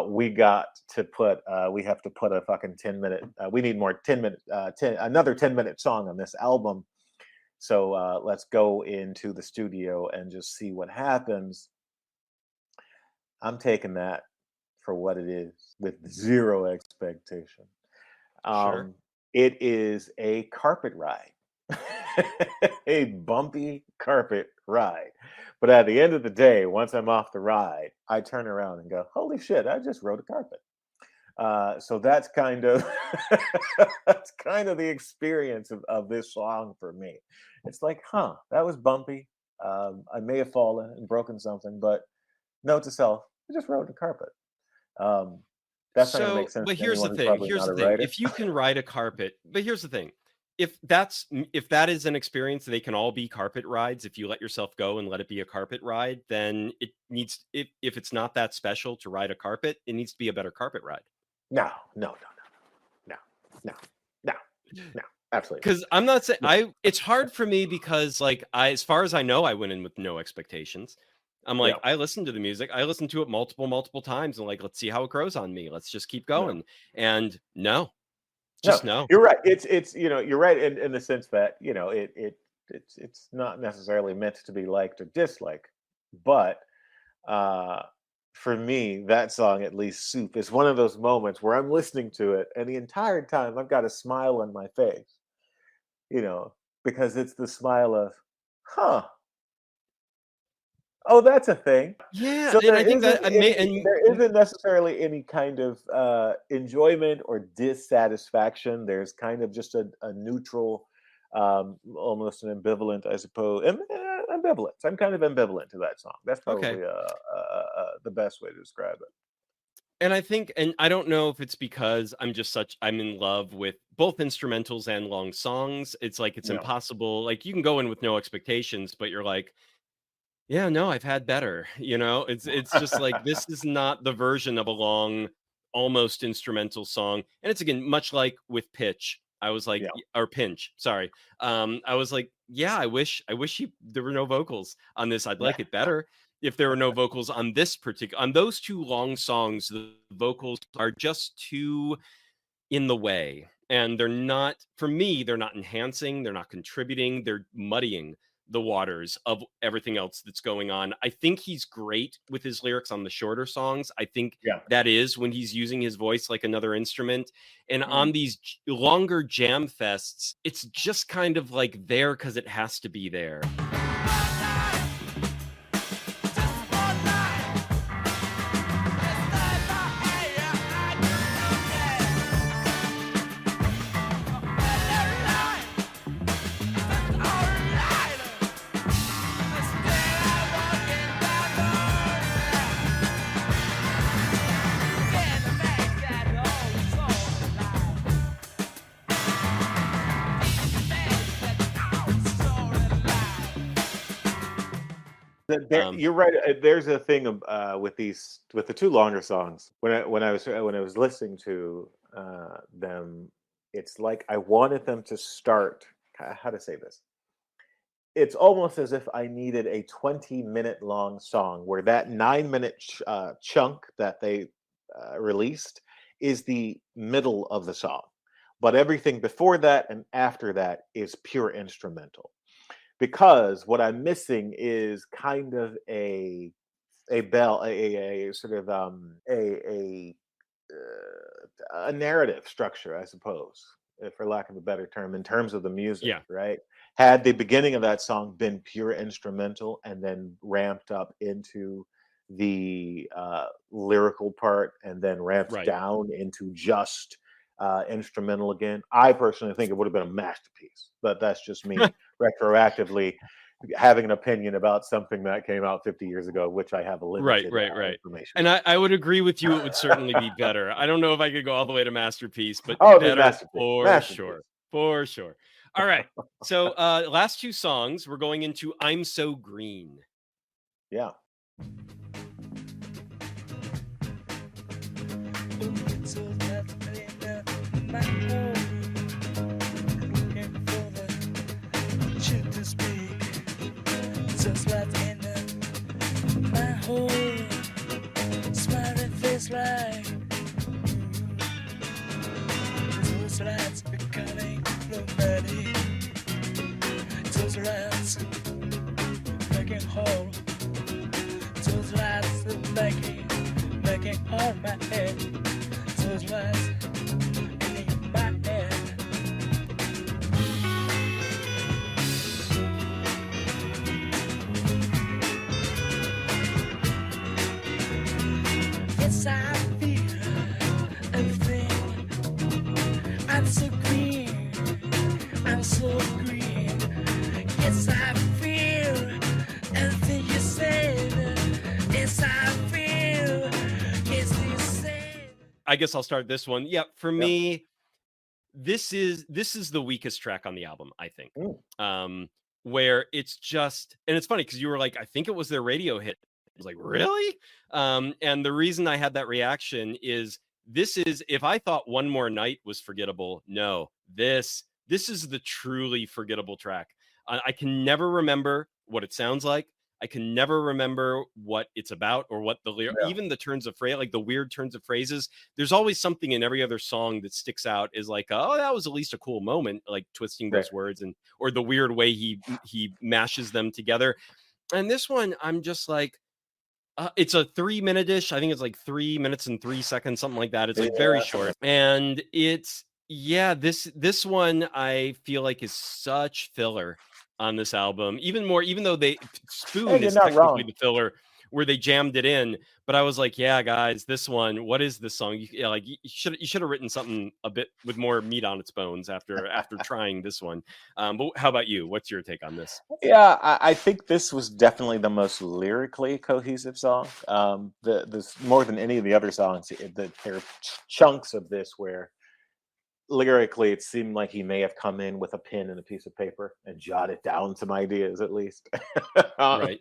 we have to put a fucking 10-minute, we need more 10-minute, another 10-minute song on this album. So let's go into the studio and just see what happens. I'm taking that for what it is, with zero expectation. Sure. It is a carpet ride, a bumpy carpet ride. But at the end of the day, once I'm off the ride, I turn around and go, holy shit, I just rode a carpet. So that's kind of the experience of this song for me. It's like, that was bumpy. I may have fallen and broken something, but note to self, I just rode a carpet. That's not going to make sense. But here's the thing. If you can ride a carpet, but here's the thing. if that is an experience, they can all be carpet rides. If you let yourself go and let it be a carpet ride, then it needs, if it's not that special to ride a carpet, it needs to be a better carpet ride. No, no, no, no, no, no, no, no, absolutely not. Because I'm not saying it's hard for me because like as far as I know, I went in with no expectations. I'm like, Yeah, I listened to the music, I listened to it multiple times, and like, let's see how it grows on me. Let's just keep no. going. And no, No, just no. you're right. It's you're right in the sense that it's not necessarily meant to be liked or disliked, but uh, for me, that song, at least "Soup," is one of those moments where I'm listening to it, and the entire time I've got a smile on my face, you know, because it's the smile of, huh, oh, that's a thing. Yeah, So and I think that I may there isn't necessarily any kind of enjoyment or dissatisfaction. There's kind of just a neutral, almost an ambivalent, I suppose. Ambivalence. I'm kind of ambivalent to that song. That's okay. probably the best way to describe it. And I think, and I don't know if it's because I'm in love with both instrumentals and long songs. It's like it's Yeah. impossible. Like you can go in with no expectations, but you're like, yeah, no, I've had better. It's just like this is not the version of a long, almost instrumental song. And it's again much like with pitch. I was like, Yeah. or pinch, sorry. I was like, yeah, I wish there were no vocals on this. I'd Yeah. like it better if there were no vocals on this particular, on those two long songs. The vocals are just too in the way, and they're not, for me, they're not enhancing, they're not contributing, they're muddying the waters of everything else that's going on. I think he's great with his lyrics on the shorter songs. I think Yeah. that is when he's using his voice like another instrument. And Mm. on these longer jam fests, it's just kind of like there because it has to be there. Um, You're right. There's a thing with the two longer songs. When I was listening to them, it's like I wanted them to start. How to say this? It's almost as if I needed a 20-minute long song where that 9-minute chunk that they released is the middle of the song, but everything before that and after that is pure instrumental, because what I'm missing is kind of a sort of a narrative structure, I suppose, for lack of a better term, in terms of the music, yeah, right? Had the beginning of that song been pure instrumental and then ramped up into the lyrical part and then ramped right. down into just instrumental again, I personally think it would have been a masterpiece. But that's just me retroactively having an opinion about something that came out 50 years ago, which I have a Right, limited right, right. information And I would agree with you. It would certainly be better. I don't know if I could go all the way to masterpiece, but Oh, the better masterpiece, for masterpiece. sure. For sure. All right. So last two songs, we're going into I'm So Green. Yeah. Smiling face like those lights becoming pneumatic. Those lights making whole. Those lights making all my head. Those lights in my head. Yes, I feel everything. I'm so green. I'm so green. Yes, I feel everything you said. Yes, I feel. Yes, you said. I guess I'll start this one. Yeah, for Yep. me, this is the weakest track on the album, I think. Mm. Where it's just, and it's funny because you were like, I think it was their radio hit. I was like, really? And the reason I had that reaction is this is, if I thought One More Night was forgettable, no, this is the truly forgettable track. I can never remember what it sounds like. I can never remember what it's about or what even the turns of phrase, like the weird turns of phrases. There's always something in every other song that sticks out as like, oh, that was at least a cool moment, like twisting those words and or the weird way he mashes them together. And this one, I'm just like, it's a 3-minute-ish. I think it's like 3 minutes and 3 seconds, something like that. It's like very short, and it's this one I feel like is such filler on this album, even though Spoon is technically the filler where they jammed it in, but I was like, yeah, guys, this one, what is this song? You should have written something a bit with more meat on its bones after trying this one. But how about you? What's your take on this? Yeah, I think this was definitely the most lyrically cohesive song. This more than any of the other songs, there are chunks of this where lyrically it seemed like he may have come in with a pen and a piece of paper and jotted down some ideas at least. Right.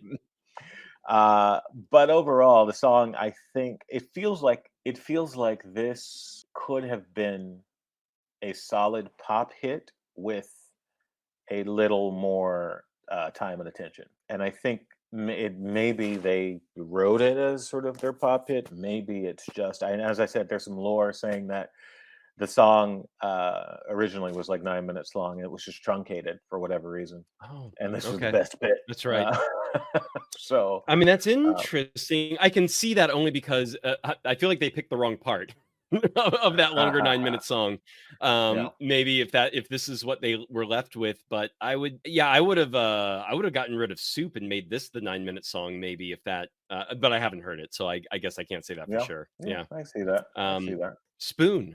But overall, the song, I think it feels like this could have been a solid pop hit with a little more time and attention. And I think maybe they wrote it as sort of their pop hit. Maybe it's just, as I said, there's some lore saying that the song originally was like 9 minutes long. It was just truncated for whatever reason. Oh, and this was the best bit. That's right. So, I mean, that's interesting. I can see that only because I feel like they picked the wrong part of that longer 9-minute song. Maybe if this is what they were left with, but I would have gotten rid of Soup and made this the 9-minute song, maybe if that. But I haven't heard it, so I guess I can't say that for sure. Yeah, I see that. I see that. Spoon.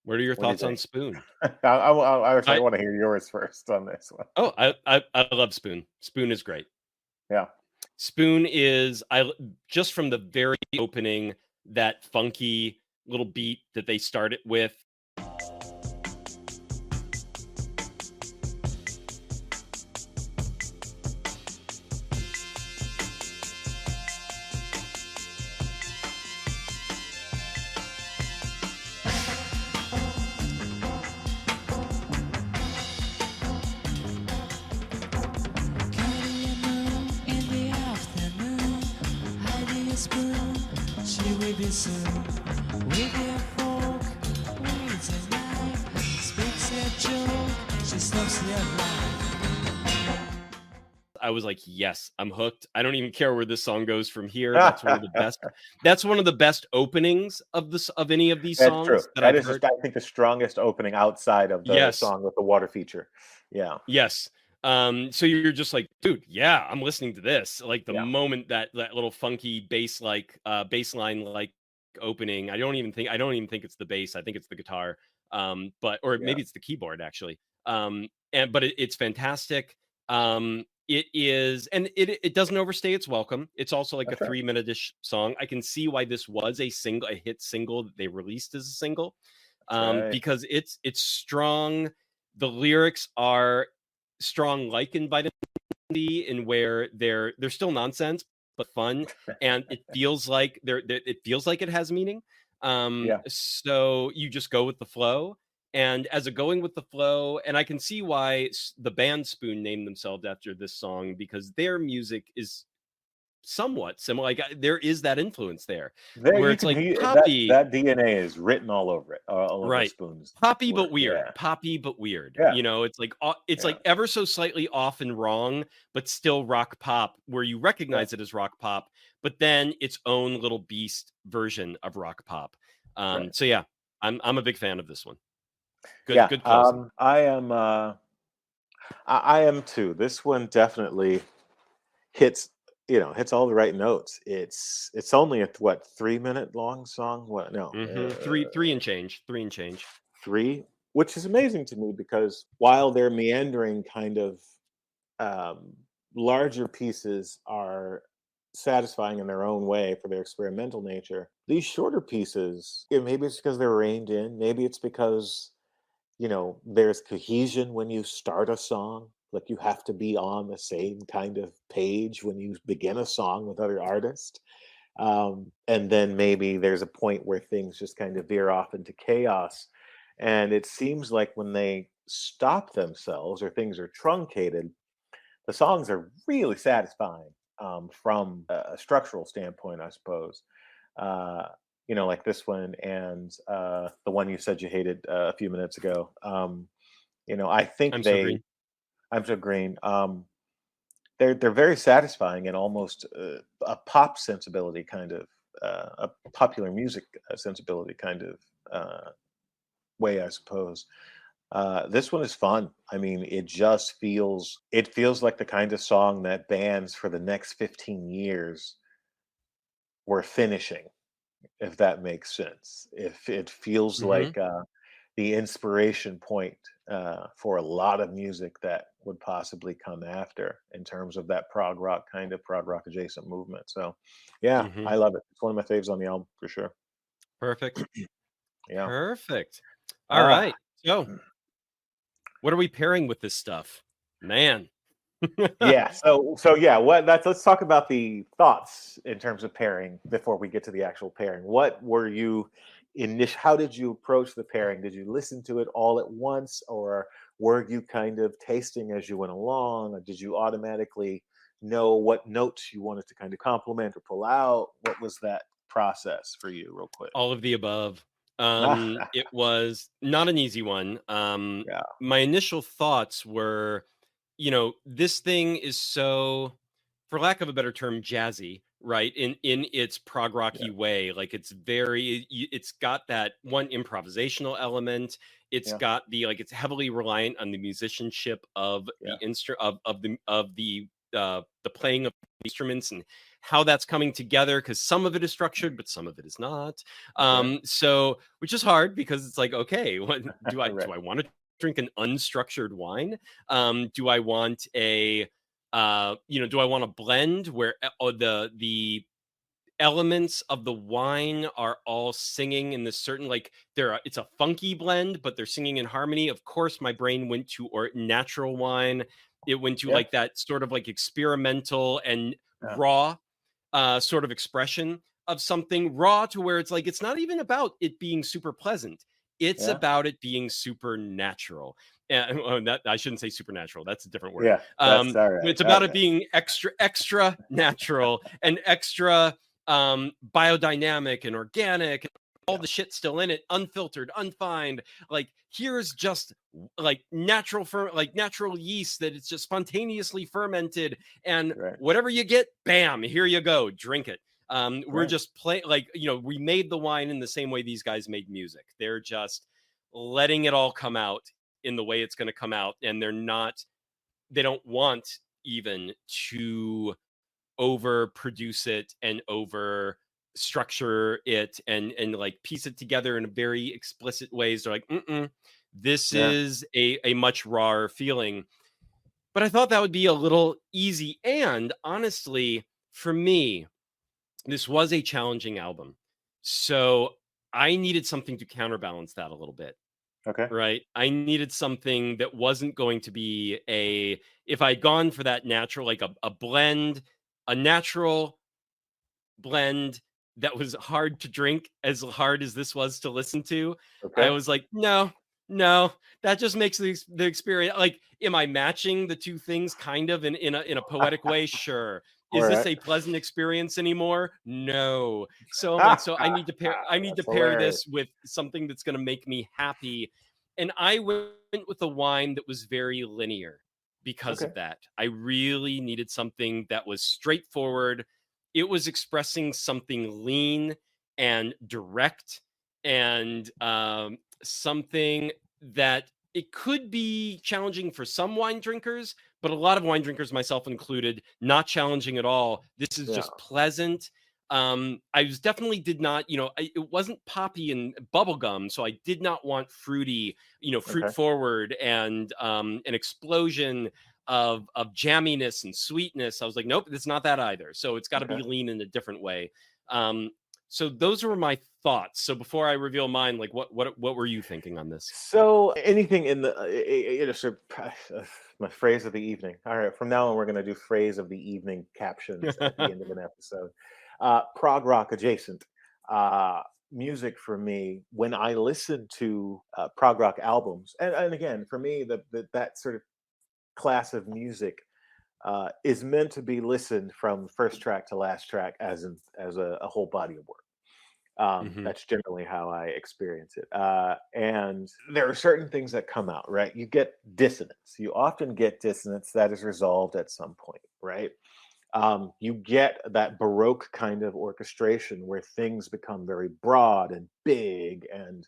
What are your thoughts on Spoon? I actually want to hear yours first on this one. Oh, I love Spoon. Spoon is great. Yeah. Spoon is, just from the very opening, that funky little beat that they start it with. I was like, yes, I'm hooked. I don't even care where this song goes from here. That's one of the best. That's one of the best openings of any of these songs. True. That is, I think, the strongest opening outside of the song with the water feature. Yeah. Yes. So you're just like, dude, yeah, I'm listening to this. Like the moment that little funky bassline like opening. I don't even think it's the bass. I think it's the guitar. Maybe it's the keyboard actually. It's fantastic. It is, and it doesn't overstay its welcome. It's also like a 3-minute-ish song. I can see why this was a hit single that they released as a single, because it's strong. The lyrics are strong, like in Vitamin D, in where they're still nonsense but fun, and it feels like it has meaning. So you just go with the flow. And as a going with the flow, and I can see why the band Spoon named themselves after this song, because their music is somewhat similar. Like there is that influence there where it's like poppy. That DNA is written all over it. All over Spoon's poppy but weird. Poppy but weird. Yeah. You know, it's like like ever so slightly off and wrong, but still rock pop, where you recognize it as rock pop, but then its own little beast version of rock pop. So yeah, I'm a big fan of this one. Good closing. I am too. This one definitely hits all the right notes. It's only a 3-minute long song. What? No, three and change. Three, which is amazing to me because while they're meandering, kind of larger pieces are satisfying in their own way for their experimental nature. These shorter pieces, maybe it's because they're reined in. Maybe it's because there's cohesion when you start a song. Like you have to be on the same kind of page when you begin a song with other artists. And then maybe there's a point where things just kind of veer off into chaos. And it seems like when they stop themselves or things are truncated, the songs are really satisfying from a structural standpoint, I suppose. Uh, like this one and the one you said you hated a few minutes ago. I think I'm so green. I'm so green. They're very satisfying and almost a pop sensibility kind of a popular music sensibility kind of way, I suppose. This one is fun. I mean, it feels like the kind of song that bands for the next 15 years were finishing, if that makes sense. If it feels Mm-hmm. like the inspiration point for a lot of music that would possibly come after in terms of that prog rock adjacent movement. So, yeah, Mm-hmm. I love it. It's one of my faves on the album for sure. Perfect. Yeah. Perfect. All Ah, right. So, what are we pairing with this stuff, man? yeah. So yeah. Let's talk about the thoughts in terms of pairing before we get to the actual pairing. What were you How did you approach the pairing? Did you listen to it all at once, or were you kind of tasting as you went along, or did you automatically know what notes you wanted to kind of complement or pull out? What was that process for you, real quick? All of the above. Ah, It was not an easy one. yeah, My initial thoughts were, this thing is so, for lack of a better term, jazzy, right? In its prog yeah, rocky way. Like it's got that one improvisational element. It's yeah, got it's heavily reliant on the musicianship of yeah, the the playing of instruments and how that's coming together, because some of it is structured but some of it is not. right, So, which is hard because it's like, okay, what right, do I want to drink an unstructured wine? Do I want a do I want a blend where the elements of the wine are all singing in this certain, it's a funky blend but they're singing in harmony? Of course my brain went to or natural wine. It went to yeah, like that sort of like experimental and yeah, raw sort of expression of something, raw to where it's like it's not even about it being super pleasant. It's yeah, about it being supernatural. And that I shouldn't say supernatural. That's a different word. yeah. That's all right. It's All about it right. being extra natural and extra biodynamic and organic. All Yeah, the shit still in it, unfiltered, unfined. Like here's just like natural yeast that it's just spontaneously fermented, and right, whatever you get, bam, here you go, drink it. We're right. just we made the wine in the same way these guys made music. They're just letting it all come out in the way it's going to come out, and they don't want even to over produce it and over structure it and like piece it together in a very explicit ways. They're like, this Yeah, is a much rawer feeling. But I thought that would be a little easy. And honestly, for me, this was a challenging album. So I needed something to counterbalance that a little bit, okay. right? I needed something that wasn't going to be if I'd gone for that natural, like a blend, a natural blend that was hard to drink, as hard as this was to listen to, I Okay. was like, no, that just makes the experience like, am I matching the two things kind of in a poetic way? Sure. All Is this right. a pleasant experience anymore? No. So I'm like, so I need to That's pair hilarious. this with something that's going to make me happy. And I went with a wine that was very linear because Okay. of that. I really needed something that was straightforward. It was expressing something lean and direct, and something that it could be challenging for some wine drinkers, but a lot of wine drinkers, myself included, not challenging at all. This is Yeah. just pleasant. I was definitely did not, it wasn't poppy and bubblegum, so I did not want fruity, fruit Okay. forward and an explosion of jamminess and sweetness. I was like, nope, it's not that either. So it's got to Okay. be lean in a different way. Um, So those were my thoughts. So before I reveal mine, like what were you thinking on this? So anything in the sort of, my phrase of the evening. All right, from now on we're going to do phrase of the evening captions at the end of an episode. Prog rock adjacent music for me. When I listen to prog rock albums, and again for me, that sort of class of music is meant to be listened from first track to last track as a whole body of work. That's generally how I experience it. And there are certain things that come out, right? You get dissonance. You often get dissonance that is resolved at some point, right? You get that Baroque kind of orchestration where things become very broad and big, and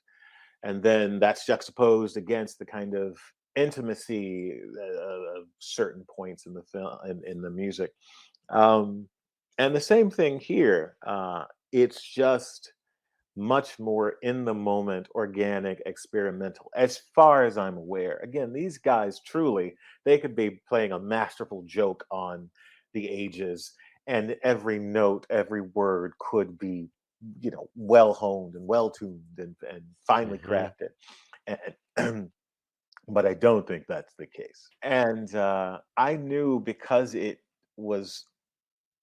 then that's juxtaposed against the kind of intimacy of certain points in the film, in the music. And the same thing here. It's just much more in the moment, organic, experimental, as far as I'm aware. Again, these guys truly, they could be playing a masterful joke on the ages, and every note, every word could be, well honed and well tuned and finely crafted. And, but I don't think that's the case. And I knew, because it was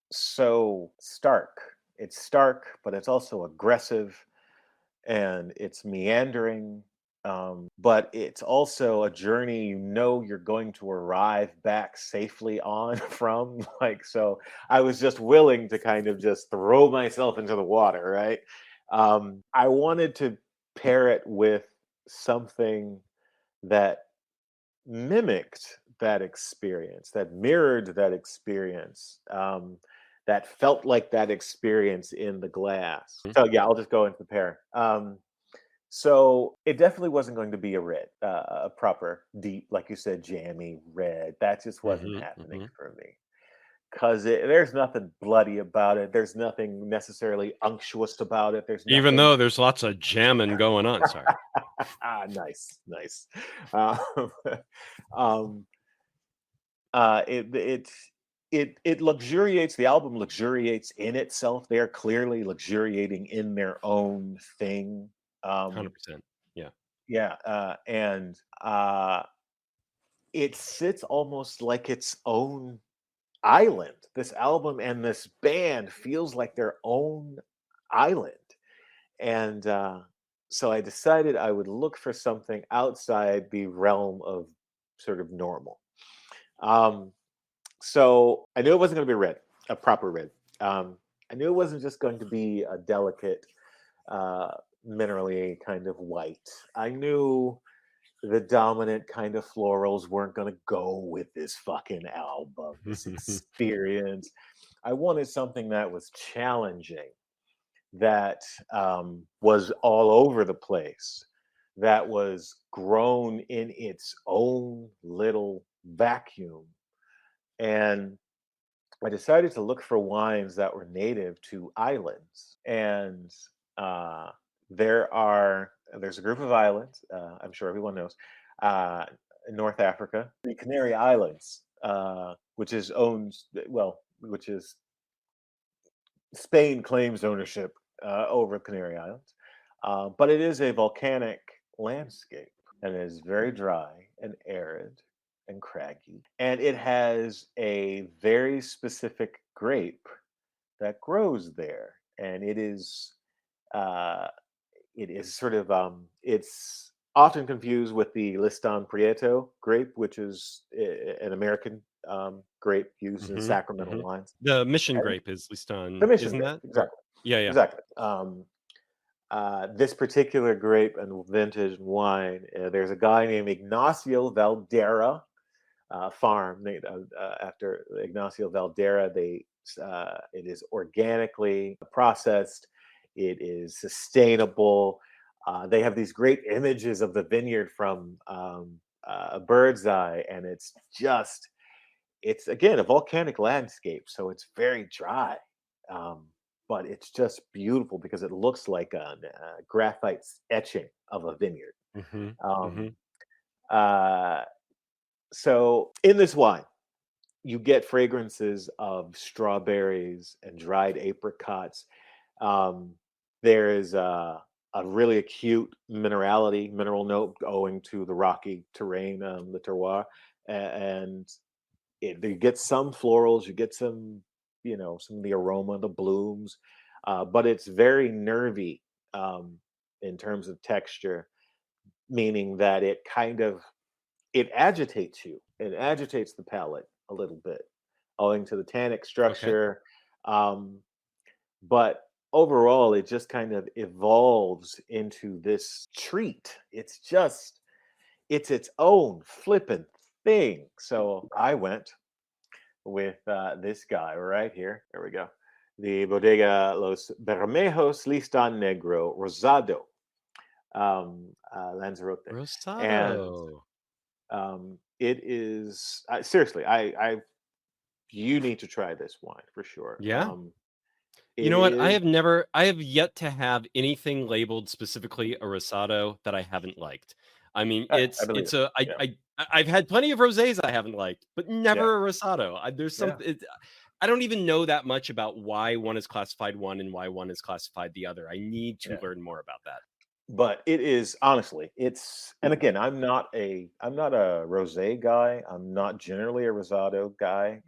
so stark. It's stark, but it's also aggressive, and it's meandering. But it's also a journey you're going to arrive back safely on from. Like, so I was just willing to kind of just throw myself into the water, right? I wanted to pair it with something that mimicked that experience, that mirrored that experience, that felt like that experience in the glass. So yeah, I'll just go into the pair. So it definitely wasn't going to be a red, a proper deep, like you said, jammy red. That just wasn't happening for me. Because there's nothing bloody about it. There's nothing necessarily unctuous about it. There's Even nothing. though there's lots of jamming going on. Sorry. Nice. Um, it luxuriates. The album luxuriates in itself. They are clearly luxuriating in their own thing. 100%. Yeah. Yeah, and it sits almost like its own island. This album and this band feels like their own island. And so I decided I would look for something outside the realm of sort of normal. So I knew it wasn't going to be red, a proper red. I knew it wasn't just going to be a delicate, minerally kind of white. I knew the dominant kind of florals weren't going to go with this fucking album, this experience. I wanted something that was challenging, that was all over the place, that was grown in its own little vacuum. And I decided to look for wines that were native to islands. And there's a group of islands, I'm sure everyone knows, in North Africa, the Canary Islands, which is Spain claims ownership over Canary Islands, but it is a volcanic landscape, and it is very dry and arid and craggy, and it has a very specific grape that grows there, and it is sort of it's often confused with the Listan Prieto grape, which is an American grape used in sacramental wines. The mission grape is Listan, The mission isn't grape, that? exactly. Yeah. Exactly. This particular grape and vintage wine, there's a guy named Ignacio Valdera, farm named after Ignacio Valdera. It is organically processed. It is sustainable. They have these great images of the vineyard from a bird's eye, and it's again a volcanic landscape, so it's very dry. But it's just beautiful because it looks like a graphite etching of a vineyard. So in this wine, you get fragrances of strawberries and dried apricots. There is a really acute mineral note owing to the rocky terrain, the terroir, and you get some florals, you get some, some of the aroma, the blooms, but it's very nervy in terms of texture, meaning that it agitates you. It agitates the palate a little bit, owing to the tannic Okay. structure. Um, but overall, it just kind of evolves into this treat. It's its own flippin' thing. So I went with this guy right here. There we go. The Bodega Los Bermejos Listan Negro Rosado, Lanzarote. And Rosado. it is seriously, you need to try this wine for sure. Yeah. You It know what? is, I have yet to have anything labeled specifically a Rosado that I haven't liked. I mean, I believe it's it. a Yeah, I've had plenty of rosés I haven't liked, but yeah, never a Rosado. There's yeah, something I don't even know that much about why one is classified one and why one is classified the other. I need to yeah. learn more about that. But it is honestly, and again, I'm not a rosé guy. I'm not generally a rosado guy,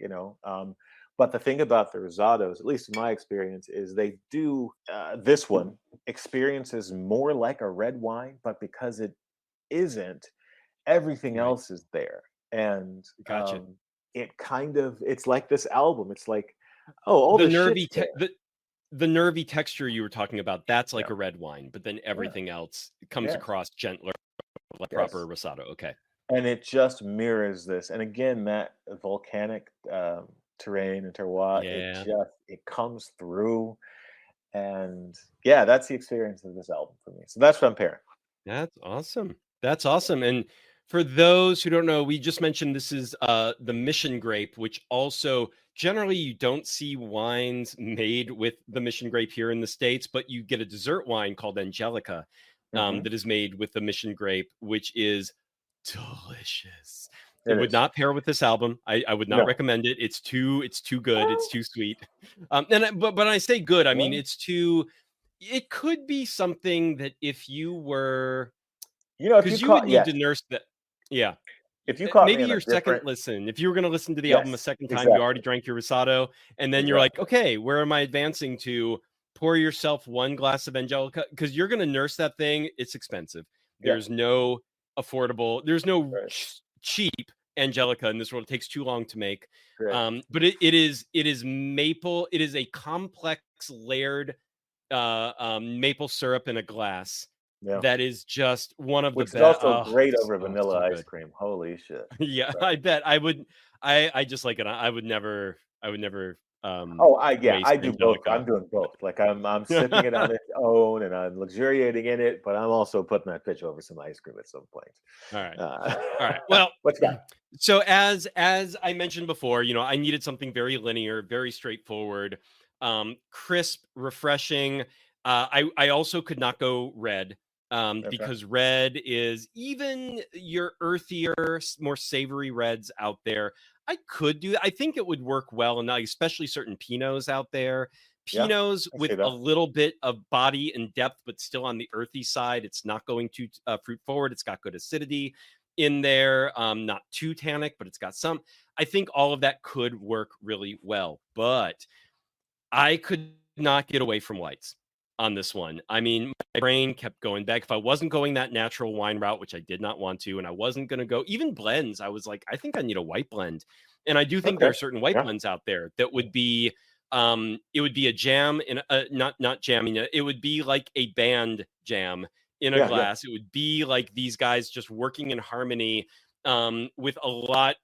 but the thing about the rosados, at least in my experience, is they do this one experiences more like a red wine, but because it isn't, everything Right. else is there. And Gotcha. it's like this album. It's like, oh, all The the shit's nervy there. the nervy texture you were talking about, that's Yeah, like a red wine, but then yeah, everything else comes yes, across gentler like proper yes. Rosado. Okay. And it just mirrors this. And again, that volcanic terrain and terroir, Yeah. it comes through. And yeah, that's the experience of this album for me. So that's what I'm pairing. That's awesome. That's awesome. And for those who don't know, we just mentioned this is the mission grape, which also generally you don't see wines made with the mission grape here in the States, but you get a dessert wine called Angelica Hmm. that is made with the mission grape, which is delicious. It It would is. not pair with this album. I would not No. recommend it. It's too good. It's Well, too sweet. But when I say good, I mean well, it's too. It could be something that if you were if you because you would caught, need yes, to nurse that. Yeah. if you caught me Maybe in a your second different, listen, if you were going to listen to the album a yes, second time, you already exactly, drank your Rosado, and then you're like, exactly, okay, where am I advancing to? Pour yourself one glass of Angelica because you're going to nurse that thing. It's expensive. yeah, There's no there's no right, cheap Angelica in this world. It takes too long to make. right, But it is maple. It is a complex layered maple syrup in a glass yeah. that is just one of the Which is best. also Oh, great over vanilla so ice good. cream. Holy shit! Yeah, Right. I bet I would. I just like it. I would never Oh, waste I do both. Angelica. I'm doing both. Like I'm sipping it on its own, and I'm luxuriating in it, but I'm also putting that bitch over some ice cream at some point. All right. Uh, All right. Well, what you got? so as I mentioned before, I needed something very linear, very straightforward, crisp, refreshing. I also could not go red Okay. because red is even your earthier, more savory reds out there. I could do that. I think it would work well, and especially certain Pinots out there. Yeah, Pinots I see with a that. little bit of body and depth, but still on the earthy side. It's not going too fruit forward. It's got good acidity in there, not too tannic, but it's got some. I think all of that could work really well, but I could not get away from whites on this one. I mean, my brain kept going back. If I wasn't going that natural wine route, which I did not want to, and I wasn't going to go even blends, I was like, I think I need a white blend. And I do think there Okay. are certain white Yeah. blends out there that would be it would be a jam in not jamming it. It would be like a band jam in a Yeah. Yeah. glass. It would be like these guys just working in harmony with a lot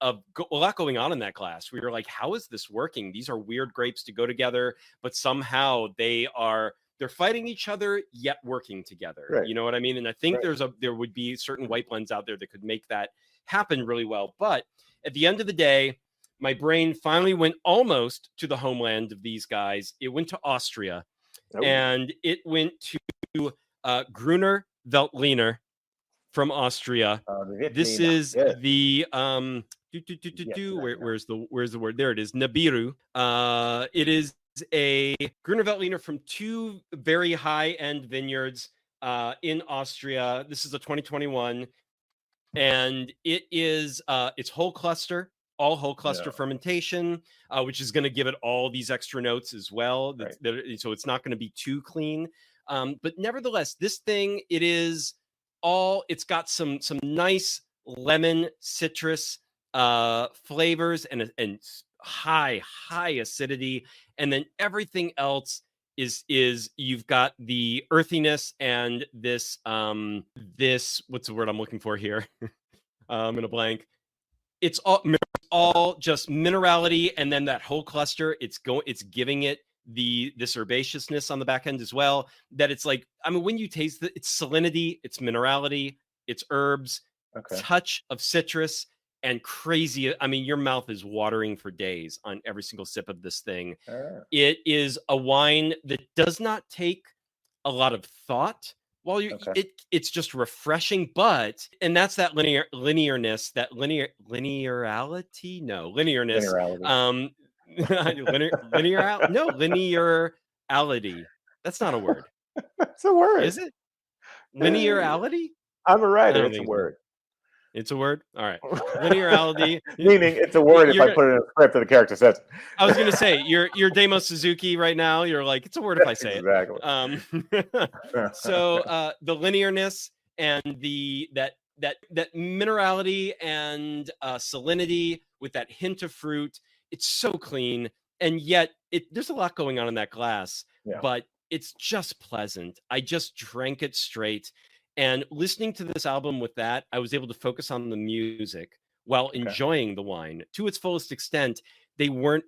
going on in that glass. We were like, how is this working? These are weird grapes to go together, but somehow they're fighting each other yet working together. Right. You know what I mean? And I think Right. there would be certain white blends out there that could make that happen really well. But at the end of the day, my brain finally went almost to the homeland of these guys. It went to Austria, Oh, and it went to Gruner Veltliner from Austria. the This Vietnamese. is Yes. the Vietnam. where's the word? There it is. Nibiru. It is a Gruner Veltliner from 2 very high-end vineyards in Austria. This is a 2021, and it is it's whole cluster, all whole cluster fermentation, which is going to give it all these extra notes as well. So it's not going to be too clean. But nevertheless, this thing, it's got some nice lemon citrus flavors and high acidity, and then everything else is you've got the earthiness and this what's the word I'm looking for here? I'm in a blank. It's all just minerality, and then that whole cluster, it's giving it this herbaceousness on the back end as well. That it's like, I mean, when you taste it, it's salinity, it's minerality, it's herbs, touch of citrus, and crazy. I mean, your mouth is watering for days on every single sip of this thing. It is a wine that does not take a lot of thought while it's just refreshing, and that's that linearness, that linearity. Linearality. That's not a word. It's a word. Is it? Linearality? I'm a writer. It's a word. It's a word? All right. Linearality. Meaning it's a word if I put it in a script and the character says it. I was going to say, you're Damo Suzuki right now. You're like, it's a word if I say it. So the linearness and that minerality and salinity with that hint of fruit, it's so clean. And yet there's a lot going on in that glass, but it's just pleasant. I just drank it straight. And listening to this album with that, I was able to focus on the music while enjoying the wine to its fullest extent. They weren't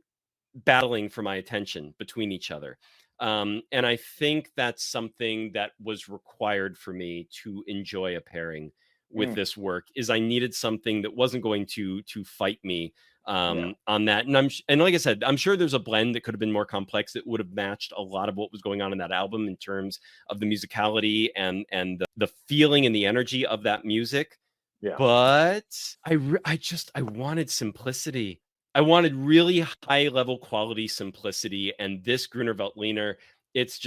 battling for my attention between each other. And I think that's something that was required for me to enjoy a pairing with this work, is I needed something that wasn't going to fight me on that. And like I said, I'm sure there's a blend that could have been more complex that would have matched a lot of what was going on in that album in terms of the musicality and the feeling and the energy of that music. But I wanted simplicity. I wanted really high level quality simplicity, and this Gruner Veltliner, it's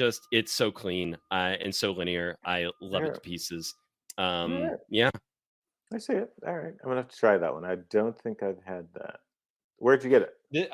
so clean and so linear. I love it to pieces. Yeah. I see it. All right. I'm gonna have to try that one. I don't think I've had that. Where'd you get it?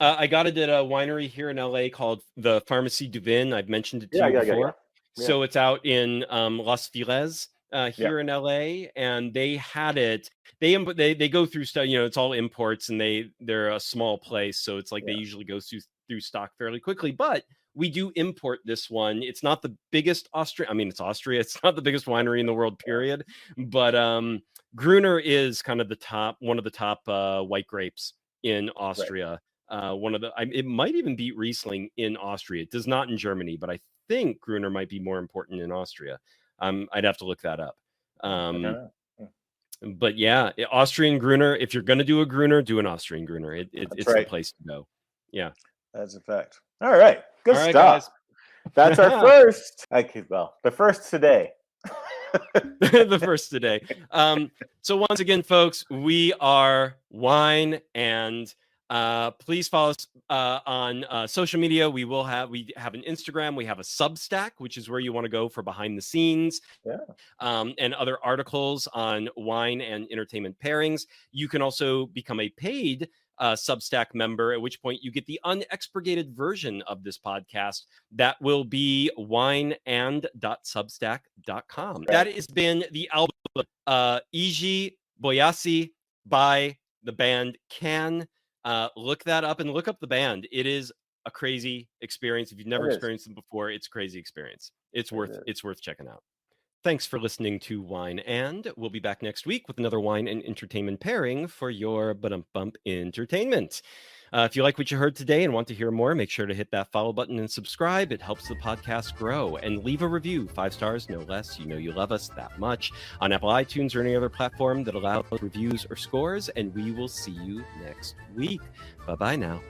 I got it at a winery here in LA called the Pharmacie du Vin. I've mentioned it to you before. So it's out in Las Feliz here in LA, and they had it. They go through stuff. It's all imports, and they're a small place, so it's like they usually go through stock fairly quickly. But we do import this one. It's not the biggest Austria. I mean, it's Austria. It's not the biggest winery in the world, period. But Gruner is kind of one of the top white grapes in Austria. It might even beat Riesling in Austria. It does not in Germany, but I think Gruner might be more important in Austria. I'd have to look that up. But yeah, Austrian Gruner. If you're going to do a Gruner, do an Austrian Gruner. It's the place to go. Yeah, that's a fact. All right, good stuff. Guys. That's our first. The first today. The first today. So once again, folks, we are Wine, and please follow us on social media. We have an Instagram, we have a Substack, which is where you want to go for behind the scenes and other articles on wine and entertainment pairings. You can also become a paid Substack member, at which point you get the unexpurgated version of this podcast that will be wineand.substack.com. That has been the album Iji Bamyasi by the band Can. Look that up and look up the band. It is a crazy experience. If you've never experienced them before, it's a crazy experience. It's worth checking out. Thanks for listening to Wine And. We'll be back next week with another wine and entertainment pairing for your bump entertainment. If you like what you heard today and want to hear more, make sure to hit that follow button and subscribe. It helps the podcast grow. And leave a review, 5 stars, no less. You know you love us that much. On Apple iTunes or any other platform that allows reviews or scores. And we will see you next week. Bye-bye now.